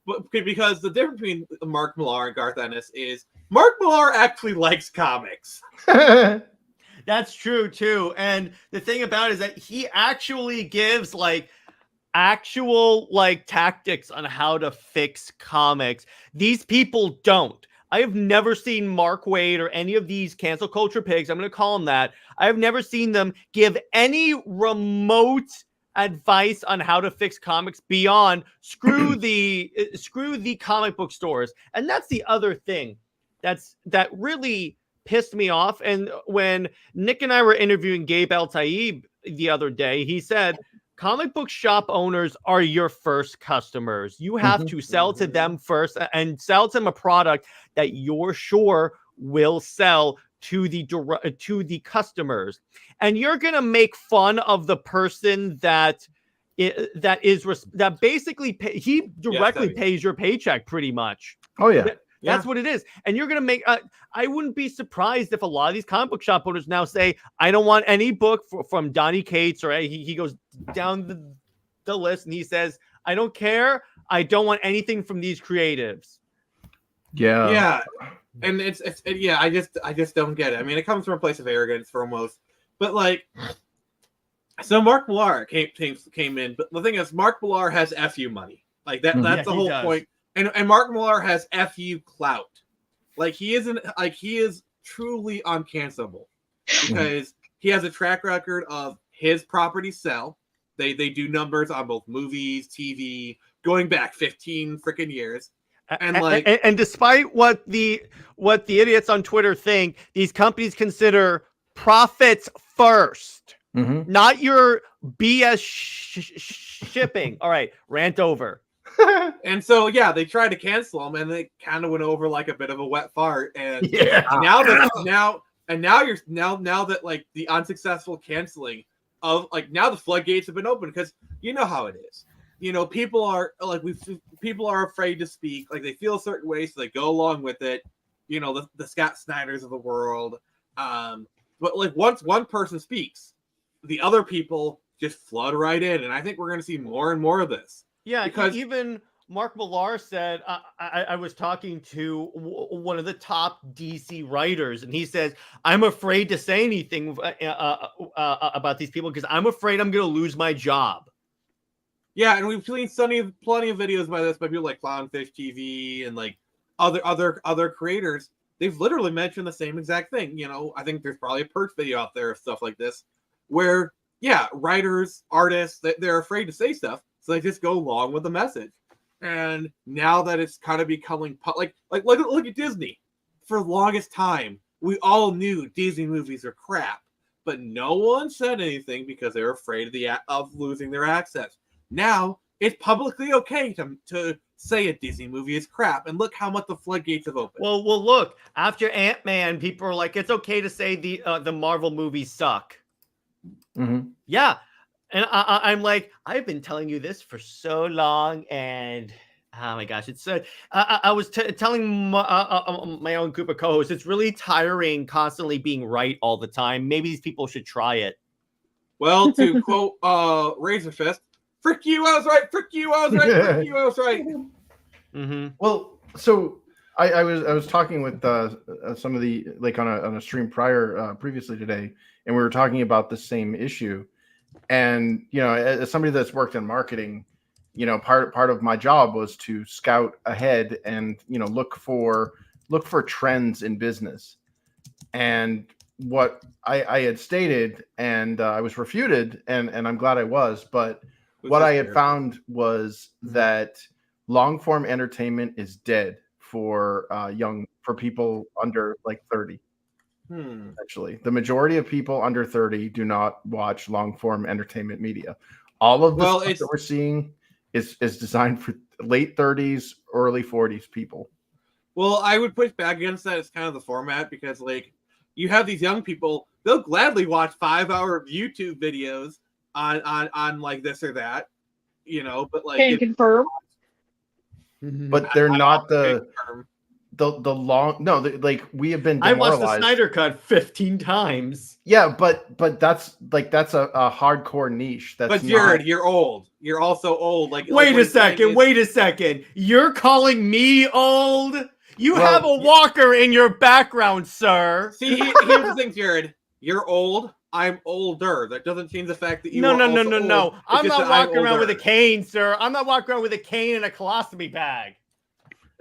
But because the difference between Mark Millar and Garth Ennis is Mark Millar actually likes comics. That's true too. And the thing about it is that he actually gives like actual like tactics on how to fix comics. These people don't. I have never seen Mark Waid or any of these cancel culture pigs, I'm going to call them that. I have never seen them give any remote advice on how to fix comics beyond screw the comic book stores. And that's the other thing that really pissed me off. And when Nick and I were interviewing Gabe El-Taib the other day, he said, comic book shop owners are your first customers. You have to sell to them first and sell to them a product that you're sure will sell to the customers. And you're going to make fun of the person that basically he directly pays your paycheck pretty much. Oh yeah. That's what it is. And you're going to make, I wouldn't be surprised if a lot of these comic book shop owners now say, I don't want any book from Donny Cates, or he goes down the list and he says, I don't care. I don't want anything from these creatives. Yeah. Yeah. And I just don't get it. I mean, it comes from a place of arrogance foremost, but like, So Mark Millar came in, but the thing is, Mark Millar has FU money. Like that. That's Yeah, the he whole does. point. And Mark Millar has FU clout. Like he is truly uncancelable because he has a track record of his properties sell. They do numbers on both movies, TV, going back 15 freaking years. And despite what the idiots on Twitter think, these companies consider profits first, not your BS shipping. All right, rant over. And so yeah, they tried to cancel him, and they kind of went over like a bit of a wet fart. And now that like the unsuccessful canceling of like now the floodgates have been open because you know how it is. You know, people are afraid to speak. Like they feel a certain way, so they go along with it. You know, the Scott Snyders of the world. But like once one person speaks, the other people just flood right in, and I think we're going to see more and more of this. Yeah, because even Mark Millar said, I was talking to one of the top DC writers, and he says, I'm afraid to say anything about these people because I'm afraid I'm going to lose my job. Yeah, and we've seen plenty of videos by people like Clownfish TV and like other creators. They've literally mentioned the same exact thing. You know, I think there's probably a Perch video out there of stuff like this, where yeah, writers, artists, they're afraid to say stuff, so they just go along with the message. And now that it's kind of becoming like look at Disney. For the longest time, we all knew Disney movies are crap, but no one said anything because they were afraid of losing their access. Now it's publicly okay to say a Disney movie is crap, and look how much the floodgates have opened. Well, look, after Ant-Man, people are like, it's okay to say the Marvel movies suck. Yeah, and I'm like, I've been telling you this for so long, and oh my gosh, it's I was telling my own group of co-hosts, it's really tiring constantly being right all the time. Maybe these people should try it. Well, to quote Razor Fist, frick you, I was right. Frick you, I was right. Frick you, I was right. Well, so I was talking with some of the like on a stream previously today, and we were talking about the same issue. And you know, as somebody that's worked in marketing, you know, part of my job was to scout ahead and you know look for trends in business. And what I had stated, and I was refuted, and I'm glad I was, but what I had found was that long form entertainment is dead for people under like 30. Actually, the majority of people under 30 do not watch long form entertainment media. All of the stuff that we're seeing is designed for late 30s, early 40s people. Well, I would push back against that. It's kind of the format because like you have these young people, they'll gladly watch 5-hour YouTube videos on like this or that, you know, but like can confirm. But they're not the long like we have been demoralized. I watched the Snyder Cut 15 times. Yeah, but that's a hardcore niche. That's but Jared, you're old. You're also old. Like wait a second. You're calling me old? You have a walker in your background, sir. See, here's the thing, Jared. You're old. I'm older. That doesn't change the fact that you are also old. I'm not walking around with a cane, sir. I'm not walking around with a cane and a colostomy bag.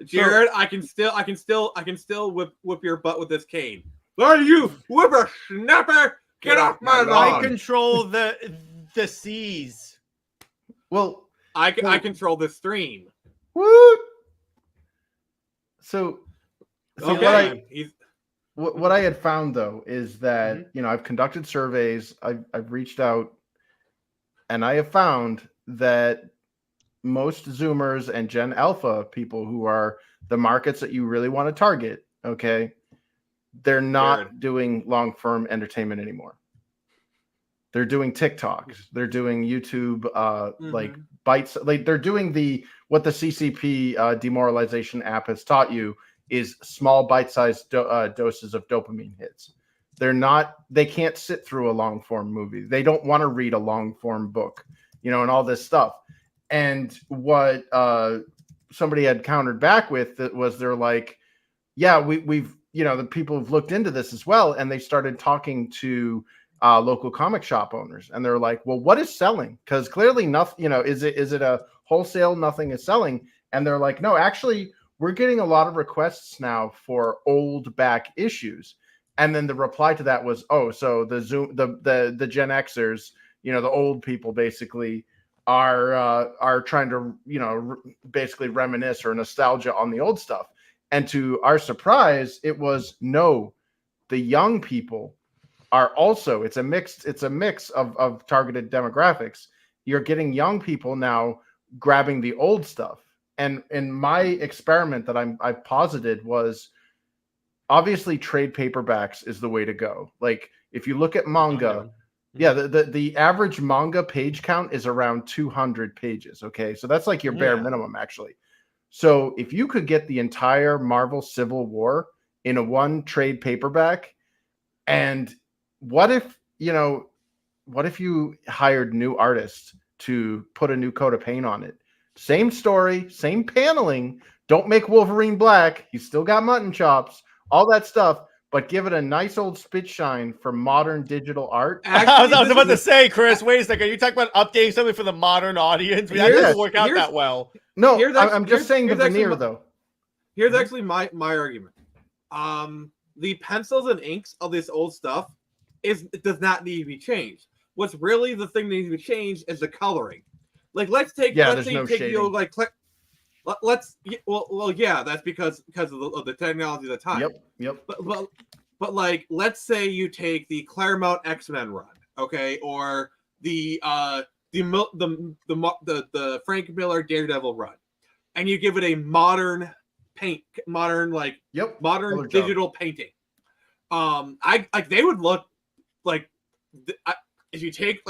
Jared, I can still whip your butt with this cane. Are you whippersnapper? Get off my lawn! I control the seas. Well, I control the stream. Woo! So okay. What I had found though is that you know I've conducted surveys, I've reached out, and I have found that most Zoomers and Gen Alpha people who are the markets that you really want to target, okay, they're not doing long form entertainment anymore. They're doing TikToks, they're doing YouTube, like bites, like they're doing what the CCP demoralization app has taught you is small bite-sized doses of dopamine hits. They can't sit through a long form movie. They don't want to read a long form book, you know, and all this stuff. And what somebody had countered back with was they're like, yeah, we've you know, the people have looked into this as well, and they started talking to local comic shop owners, and they're like, well, what is selling? Because clearly nothing, is it a wholesale, nothing is selling? And they're like, no, actually we're getting a lot of requests now for old back issues. And then the reply to that was, oh, so the the Gen Xers, the old people basically are trying to basically reminisce or nostalgia on the old stuff. And to our surprise, it was no, the young people are also, it's a mix of targeted demographics. You're getting young people now grabbing the old stuff. And in my experiment that I've posited was, obviously trade paperbacks is the way to go. Like if you look at manga, the average manga page count is around 200 pages. Okay, so that's like your bare minimum actually. So if you could get the entire Marvel Civil War in a one trade paperback, and what if you hired new artists to put a new coat of paint on it? Same story, same paneling. Don't make Wolverine black. He's still got mutton chops, all that stuff, but give it a nice old spit shine for modern digital art. Actually, I was about to say, Chris, wait a second. Are you talking about updating something for the modern audience? That doesn't work out that well. No, I'm just saying the veneer, though. Here's actually my argument. The pencils and inks of this old stuff does not need to be changed. What's really the thing that needs to be changed is the coloring. Like, let's take the old that's because of the technology of the time. Yep. But like, let's say you take the Claremont X-Men run, okay, or the Frank Miller Daredevil run, and you give it a modern modern digital painting. They would look like if you take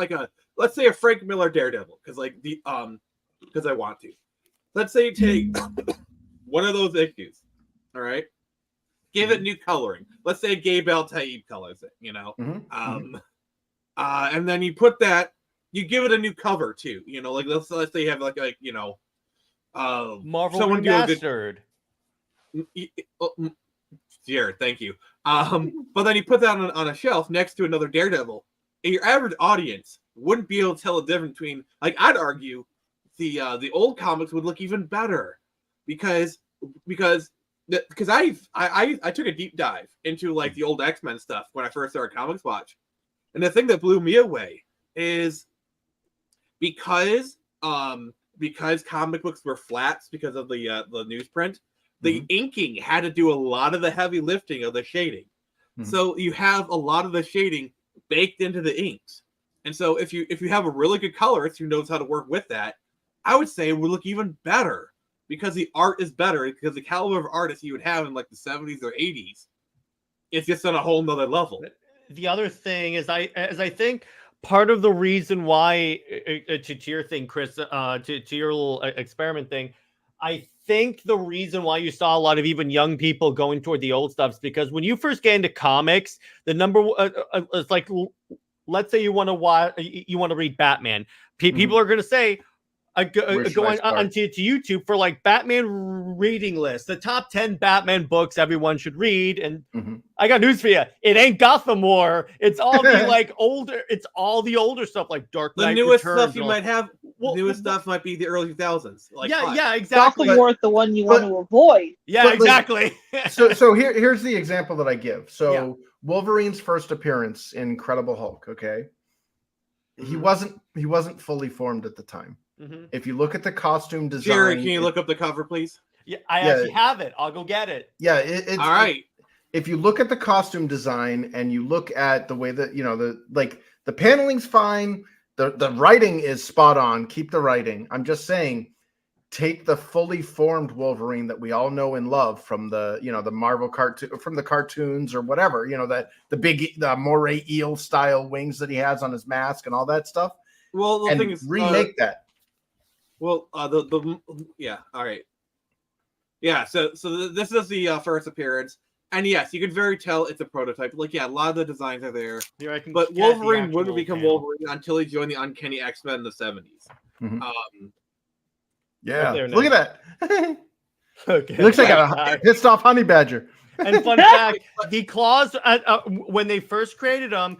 let's say a Frank Miller Daredevil, because I want to. Let's say you take one of those issues, all right? Give it new coloring. Let's say Gabe Al-Taib colors it, and then you put that, you give it a new cover too, let's say you have Marvel Remastered. Jared, thank you. But then you put that on a shelf next to another Daredevil, and your average audience wouldn't be able to tell the difference between, I'd argue the old comics would look even better because I took a deep dive into the old X-Men stuff when I first started Comics Watch, and the thing that blew me away is because comic books were flats because of the newsprint, the inking had to do a lot of the heavy lifting of the shading. So you have a lot of the shading baked into the inks, and so if you have a really good colorist who knows how to work with that, I would say it would look even better because the art is better, because the caliber of artists you would have in the 70s or 80s, it's just on a whole nother level. The other thing is I think part of the reason why, to your thing, Chris, to your little experiment thing, I think the reason why you saw a lot of even young people going toward the old stuff is because when you first get into comics, the number it's like, let's say you want to read Batman. People are going to say, going onto YouTube for Batman reading list, the top 10 Batman books everyone should read. And I got news for you. It ain't Gotham War. It's all the older. It's all the older stuff like Dark Knight. The newest Returns stuff you might have. Newest stuff might be the early 2000s. Yeah, exactly. Gotham War is the one you want to avoid. Yeah, exactly. so here's the example that I give. So Wolverine's first appearance in Incredible Hulk. Okay, he wasn't fully formed at the time. If you look at the costume design, Jerry, can you look up the cover, please? Yeah, I actually have it. I'll go get it. Yeah, it's all right. If you look at the costume design and you look at the way that the paneling's fine, the writing is spot on. Keep the writing. I'm just saying, take the fully formed Wolverine that we all know and love from the the Marvel cartoon, from the cartoons or whatever, the moray eel style wings that he has on his mask and all that stuff. Well, the thing is, remake that. Well, all right. Yeah, so this is the first appearance, and yes, you can very tell it's a prototype. A lot of the designs are there. But Wolverine wouldn't become Wolverine until he joined the Uncanny X-Men in the 70s. Look at that. Okay. He looks like a pissed off honey badger. And fun fact, the claws, when they first created them,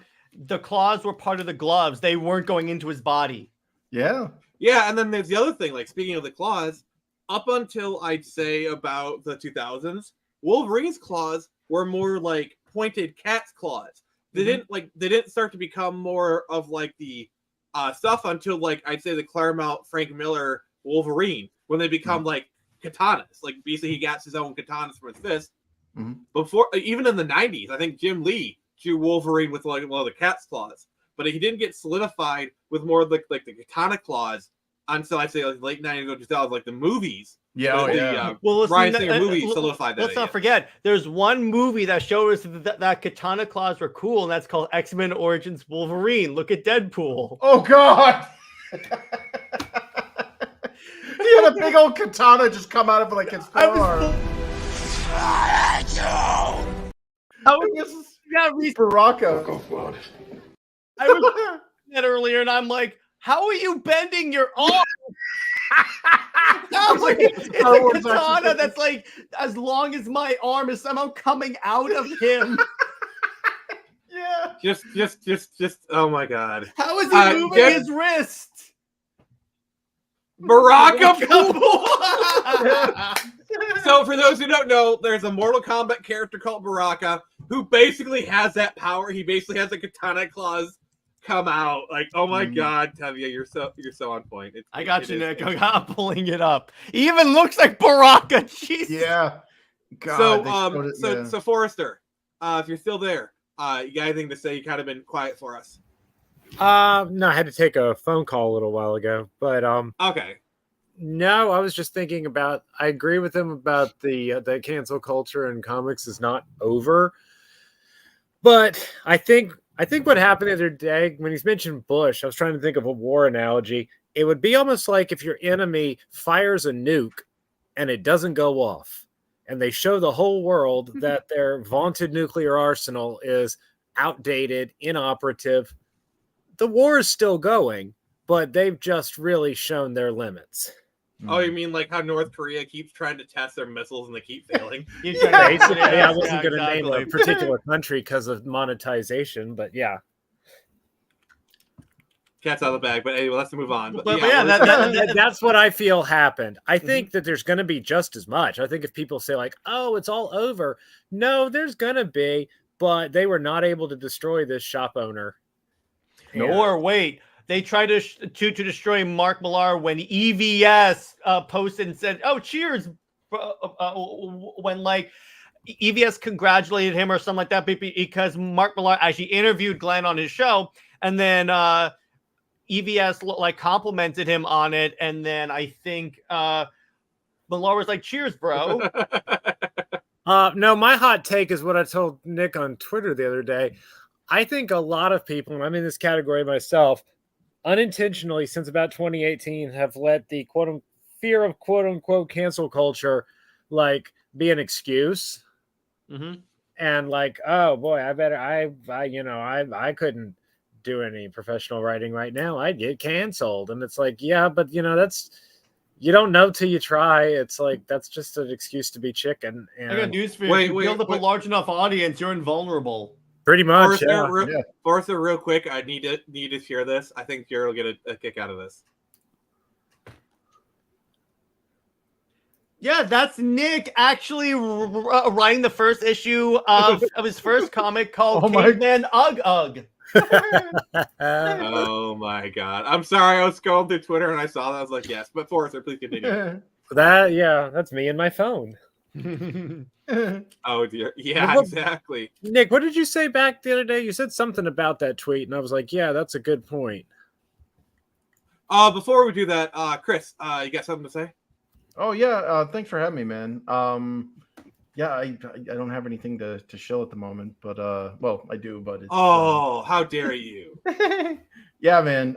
the claws were part of the gloves. They weren't going into his body. Yeah. Yeah, and then there's the other thing, like speaking of the claws, up until I'd say about the 2000s, Wolverine's claws were more like pointed cat's claws. They didn't start to become more of like the stuff until like I'd say the Claremont Frank Miller Wolverine, when they become like katanas. Like basically he gets his own katanas from his fist. Before, even in the 90s, I think Jim Lee drew Wolverine with like one of the cat's claws, but he didn't get solidified with more like the katana claws until I'd say like late 90s or 2000s, like the movies. Yeah. Well, Ryan Singer movie solidified that. Let's not forget, there's one movie that showed us that katana claws were cool, and that's called X-Men Origins Wolverine. Look at Deadpool. Oh God. He had a big old katana just come out of like his forearm. Baraka. I was that earlier, and I'm like, how are you bending your arm? Like, it's a katana that's like as long as my arm is somehow coming out of him. Yeah. Just. Oh my God. How is he moving his wrist? Baraka. So for those who don't know, there's a Mortal Kombat character called Baraka who basically has that power. He basically has the katana claws come out. Like, oh my God, Tevye, you're so on point. I got you, Nick. I'm pulling it up. He even looks like Baraka. Jesus. Yeah. God, so Forrester, if you're still there, you got anything to say? You kind of been quiet for us. No, I had to take a phone call a little while ago, but okay. No, I was just thinking about. I agree with him about the cancel culture in comics is not over, but I think what happened the other day when he's mentioned Bush, I was trying to think of a war analogy. It would be almost like if your enemy fires a nuke and it doesn't go off, and they show the whole world that their vaunted nuclear arsenal is outdated, inoperative. The war is still going, but they've just really shown their limits. Oh, you mean like how North Korea keeps trying to test their missiles and they keep failing? I wasn't going to name a particular country because of monetization, but yeah. Cat's out of the bag, but anyway, let's move on. But that's what I feel happened. I think that there's going to be just as much. I think if people say like, oh, it's all over. No, there's going to be, but they were not able to destroy this shop owner. Or wait, they tried to destroy Mark Millar when EVS posted and said, "Oh, cheers," when like EVS congratulated him or something like that because Mark Millar actually interviewed Glenn on his show, and then EVS like complimented him on it, and then I think Millar was like, "Cheers, bro." No, my hot take is what I told Nick on Twitter the other day. I think a lot of people, and I'm in this category myself, unintentionally since about 2018 have let the fear of quote unquote cancel culture like be an excuse. And like, oh boy, I couldn't do any professional writing right now. I'd get canceled. And it's like, yeah, but that's, you don't know till you try. It's like, that's just an excuse to be chicken. And I got news for you. If you build up a large enough audience, you're invulnerable. Pretty much. Forrester, real quick, I need to share this. I think Jared will get a kick out of this. Yeah, that's Nick actually writing the first issue of his first comic called Caveman Ugg Ugg. Oh my God. I'm sorry. I was scrolling through Twitter and I saw that. I was like, yes. But Forrester, please continue. That's me and my phone. Oh dear. Yeah, exactly. Nick, what did you say back the other day? You said something about that tweet, and I was like, yeah, that's a good point. Before we do that, Chris, you got something to say? Oh yeah, thanks for having me, man. Yeah, I don't have anything to show at the moment, but well, I do, but it's how dare you? Yeah, man.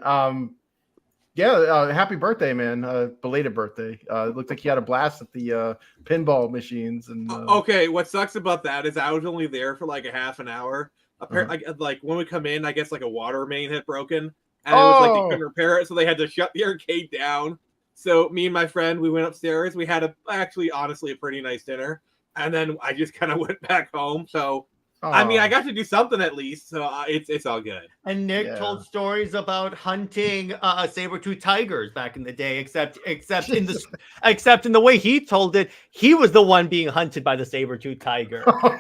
Yeah, happy birthday, man. Belated birthday. It looked like you had a blast at the pinball machines. And okay, what sucks about that is I was only there for like a half an hour. Apparently, like when we come in, I guess like a water main had broken, and it was like they couldn't repair it, so they had to shut the arcade down. So me and my friend, we went upstairs. We had honestly a pretty nice dinner, and then I just kind of went back home. So I mean, I got to do something at least, so it's all good. And Nick told stories about hunting saber-tooth tigers back in the day, except in the way he told it, he was the one being hunted by the saber-tooth tiger. Oh,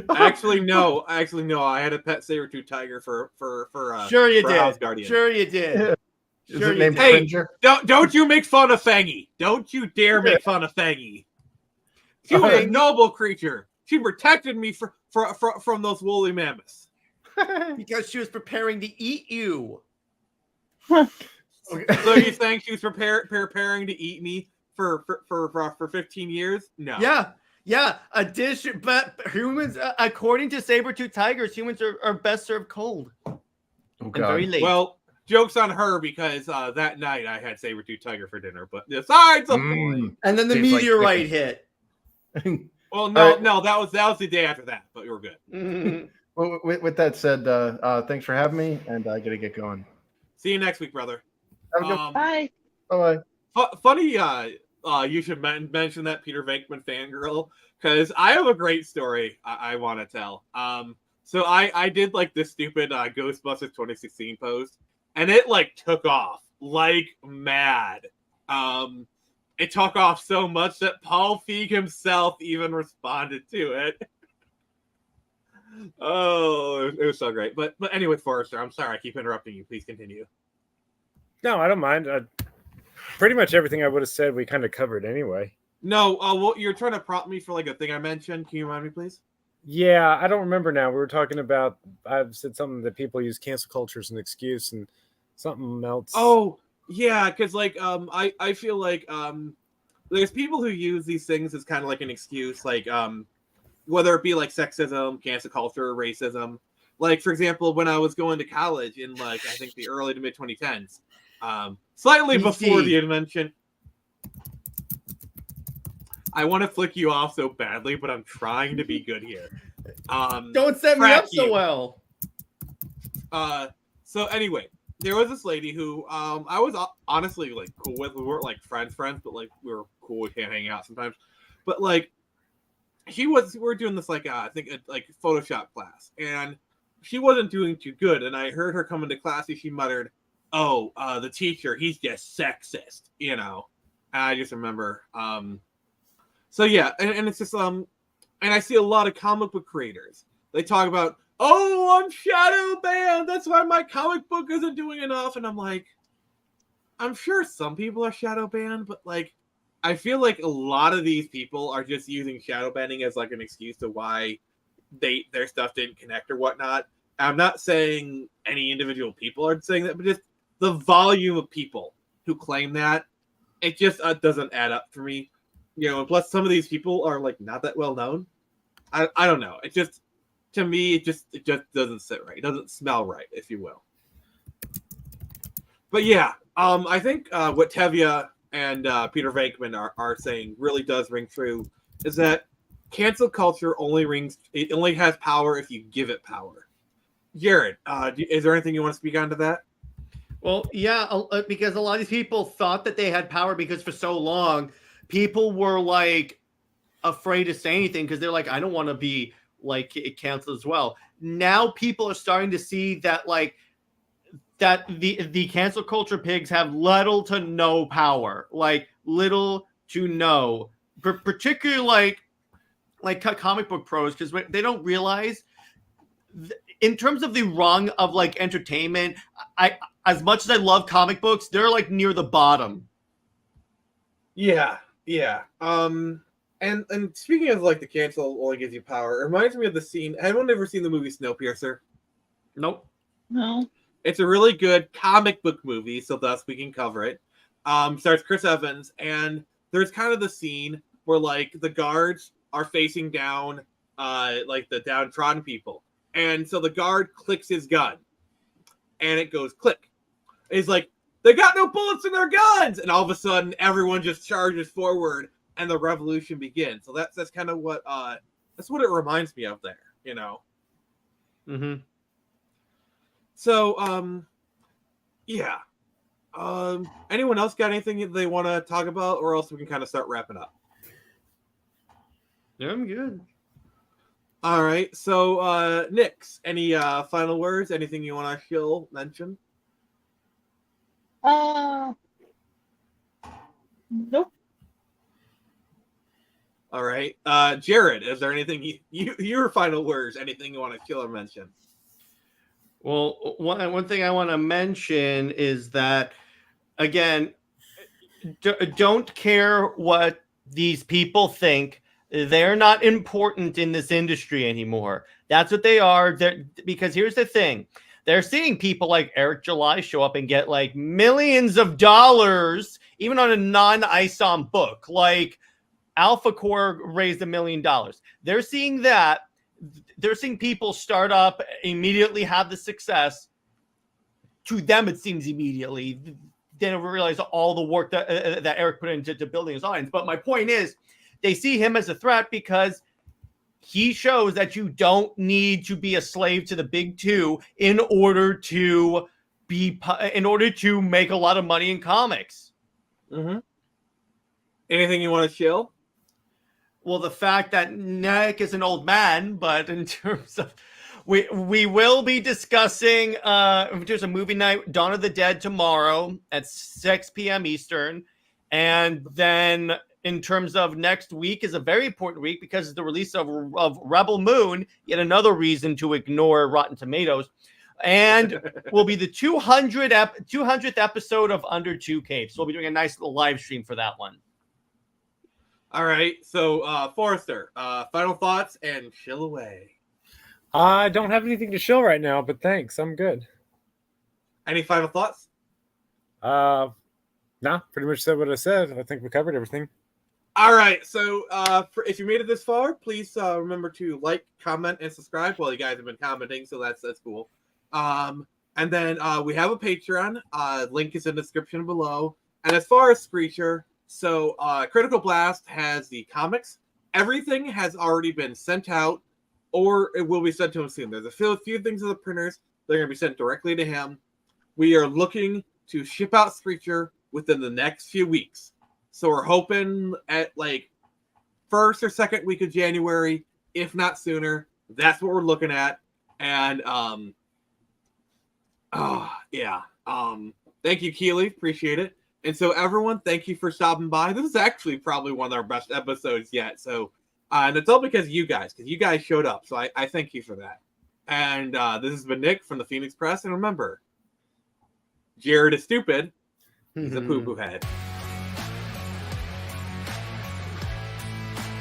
no. Actually, no. I had a pet saber-tooth tiger for Sure you for did. House Guardian. Sure you did. Is Sure it named did. Hey, Cringer? don't you make fun of Fangy. Don't you dare make fun of Fangy. She was a noble creature. She protected me from those woolly mammoths. Because she was preparing to eat you. So you think she was preparing to eat me for 15 years? No. Yeah. But humans, according to saber-tooth tigers, humans are best served cold. Oh, And God. very late. Well, joke's on her because that night I had saber-tooth tiger for dinner. But besides the point. And then the Tastes like meteorite hit. Well, right. no, that was the day after that, but we were good. Mhm. Well, with that said, thanks for having me, and I gotta get going. See you next week, brother. Have a good Bye. Bye. Funny, you should mention that Peter Venkman fangirl because I have a great story I want to tell. So I did like this stupid Ghostbusters 2016 post, and it like took off like mad. It took off so much that Paul Feig himself even responded to it. Oh, it was so great. But anyway, Forrester, I'm sorry I keep interrupting you. Please continue. No, I don't mind. Pretty much everything I would have said we kind of covered anyway. No, well, you're trying to prompt me for like a thing I mentioned. Can you remind me, please? Yeah, I don't remember now. We were talking about, I've said something that people use cancel culture as an excuse and something else. Oh, yeah, because like I feel like there's people who use these things as kind of like an excuse, like whether it be like sexism, cancel culture, racism. Like, for example, when I was going to college in like I think the early to mid 2010s, slightly before the invention. I want to flick you off so badly, but I'm trying to be good here. Don't set me up so well. So anyway, there was this lady who I was honestly like cool with. We weren't like friends, but like we were cool. We can't hang out sometimes. But like we were doing this like I think like Photoshop class, and she wasn't doing too good. And I heard her come into class, and she muttered, "Oh, the teacher, he's just sexist," you know. And I just remember. So yeah, and it's just and I see a lot of comic book creators. They talk about, oh, I'm shadow banned. That's why my comic book isn't doing enough. And I'm like, I'm sure some people are shadow banned, but like, I feel like a lot of these people are just using shadow banning as like an excuse to why their stuff didn't connect or whatnot. I'm not saying any individual people are saying that, but just the volume of people who claim that, it just doesn't add up for me. You know, and plus some of these people are like not that well known. I don't know. It just, to me, it just doesn't sit right. It doesn't smell right, if you will. But yeah, I think what Tevya and Peter Venkman are saying really does ring true. Is that cancel culture only has power if you give it power. Jared, is there anything you want to speak on to that? Well, yeah, because a lot of these people thought that they had power because for so long people were like afraid to say anything because they're like, I don't want to be like canceled as well. Now people are starting to see that like that the cancel culture pigs have little to no power, like little to no, particularly like comic book pros, because they don't realize in terms of the rung of like entertainment, I as much as I love comic books, they're like near the bottom. Yeah. And speaking of like the cancel only gives you power, it reminds me of the scene. Anyone ever seen the movie Snowpiercer? Nope. No. It's a really good comic book movie, so thus we can cover it. Stars Chris Evans, and there's kind of the scene where like the guards are facing down like the downtrodden people. And so the guard clicks his gun and it goes click. It's like, they got no bullets in their guns, and all of a sudden everyone just charges forward and the revolution begins. So that's kind of what that's what it reminds me of there, you know. Mm-hmm. So yeah. Anyone else got anything they want to talk about, or else we can kind of start wrapping up? Yeah, I'm good. All right. So, Nix, any final words? Anything you want to mention? Nope. All right. Jared, is there anything your final words? Anything you want to kill or mention? Well, one thing I want to mention is that, again, don't care what these people think. They're not important in this industry anymore. That's what they are. Because here's the thing. They're seeing people like Eric July show up and get like millions of dollars, even on a non-ISOM book. Like Alpha Core raised $1 million. They're seeing that. They're seeing people start up, immediately have the success. To them, it seems immediately. They don't realize all the work that Eric put into building his audience. But my point is, they see him as a threat because he shows that you don't need to be a slave to the big two in order to make a lot of money in comics. Mm-hmm. Anything you want to chill? Well, the fact that Nick is an old man, but in terms of we will be discussing there's a movie night, Dawn of the Dead, tomorrow at 6 p.m. Eastern. And then in terms of next week is a very important week because it's the release of Rebel Moon, yet another reason to ignore Rotten Tomatoes. And will be the 200th episode of Under Two Capes. So we'll be doing a nice little live stream for that one. All right. So, Forrester, final thoughts and chill away. I don't have anything to show right now, but thanks. I'm good. Any final thoughts? No, pretty much said what I said. I think we covered everything. All right. So, if you made it this far, please remember to like, comment, and subscribe. Well, you guys have been commenting, so that's cool. And then we have a Patreon. Link is in the description below. And as far as Screecher, so Critical Blast has the comics. Everything has already been sent out, or it will be sent to him soon. There's a few things in the printers. They're going to be sent directly to him. We are looking to ship out Screecher within the next few weeks. So we're hoping at like first or second week of January, if not sooner. That's what we're looking at. And thank you, Keely. Appreciate it. And so everyone, thank you for stopping by. This is actually probably one of our best episodes yet. So and it's all because of you guys showed up. So I thank you for that. And this has been Nick from the Phoenix Press. And remember, Jared is stupid. He's a poo-poo head.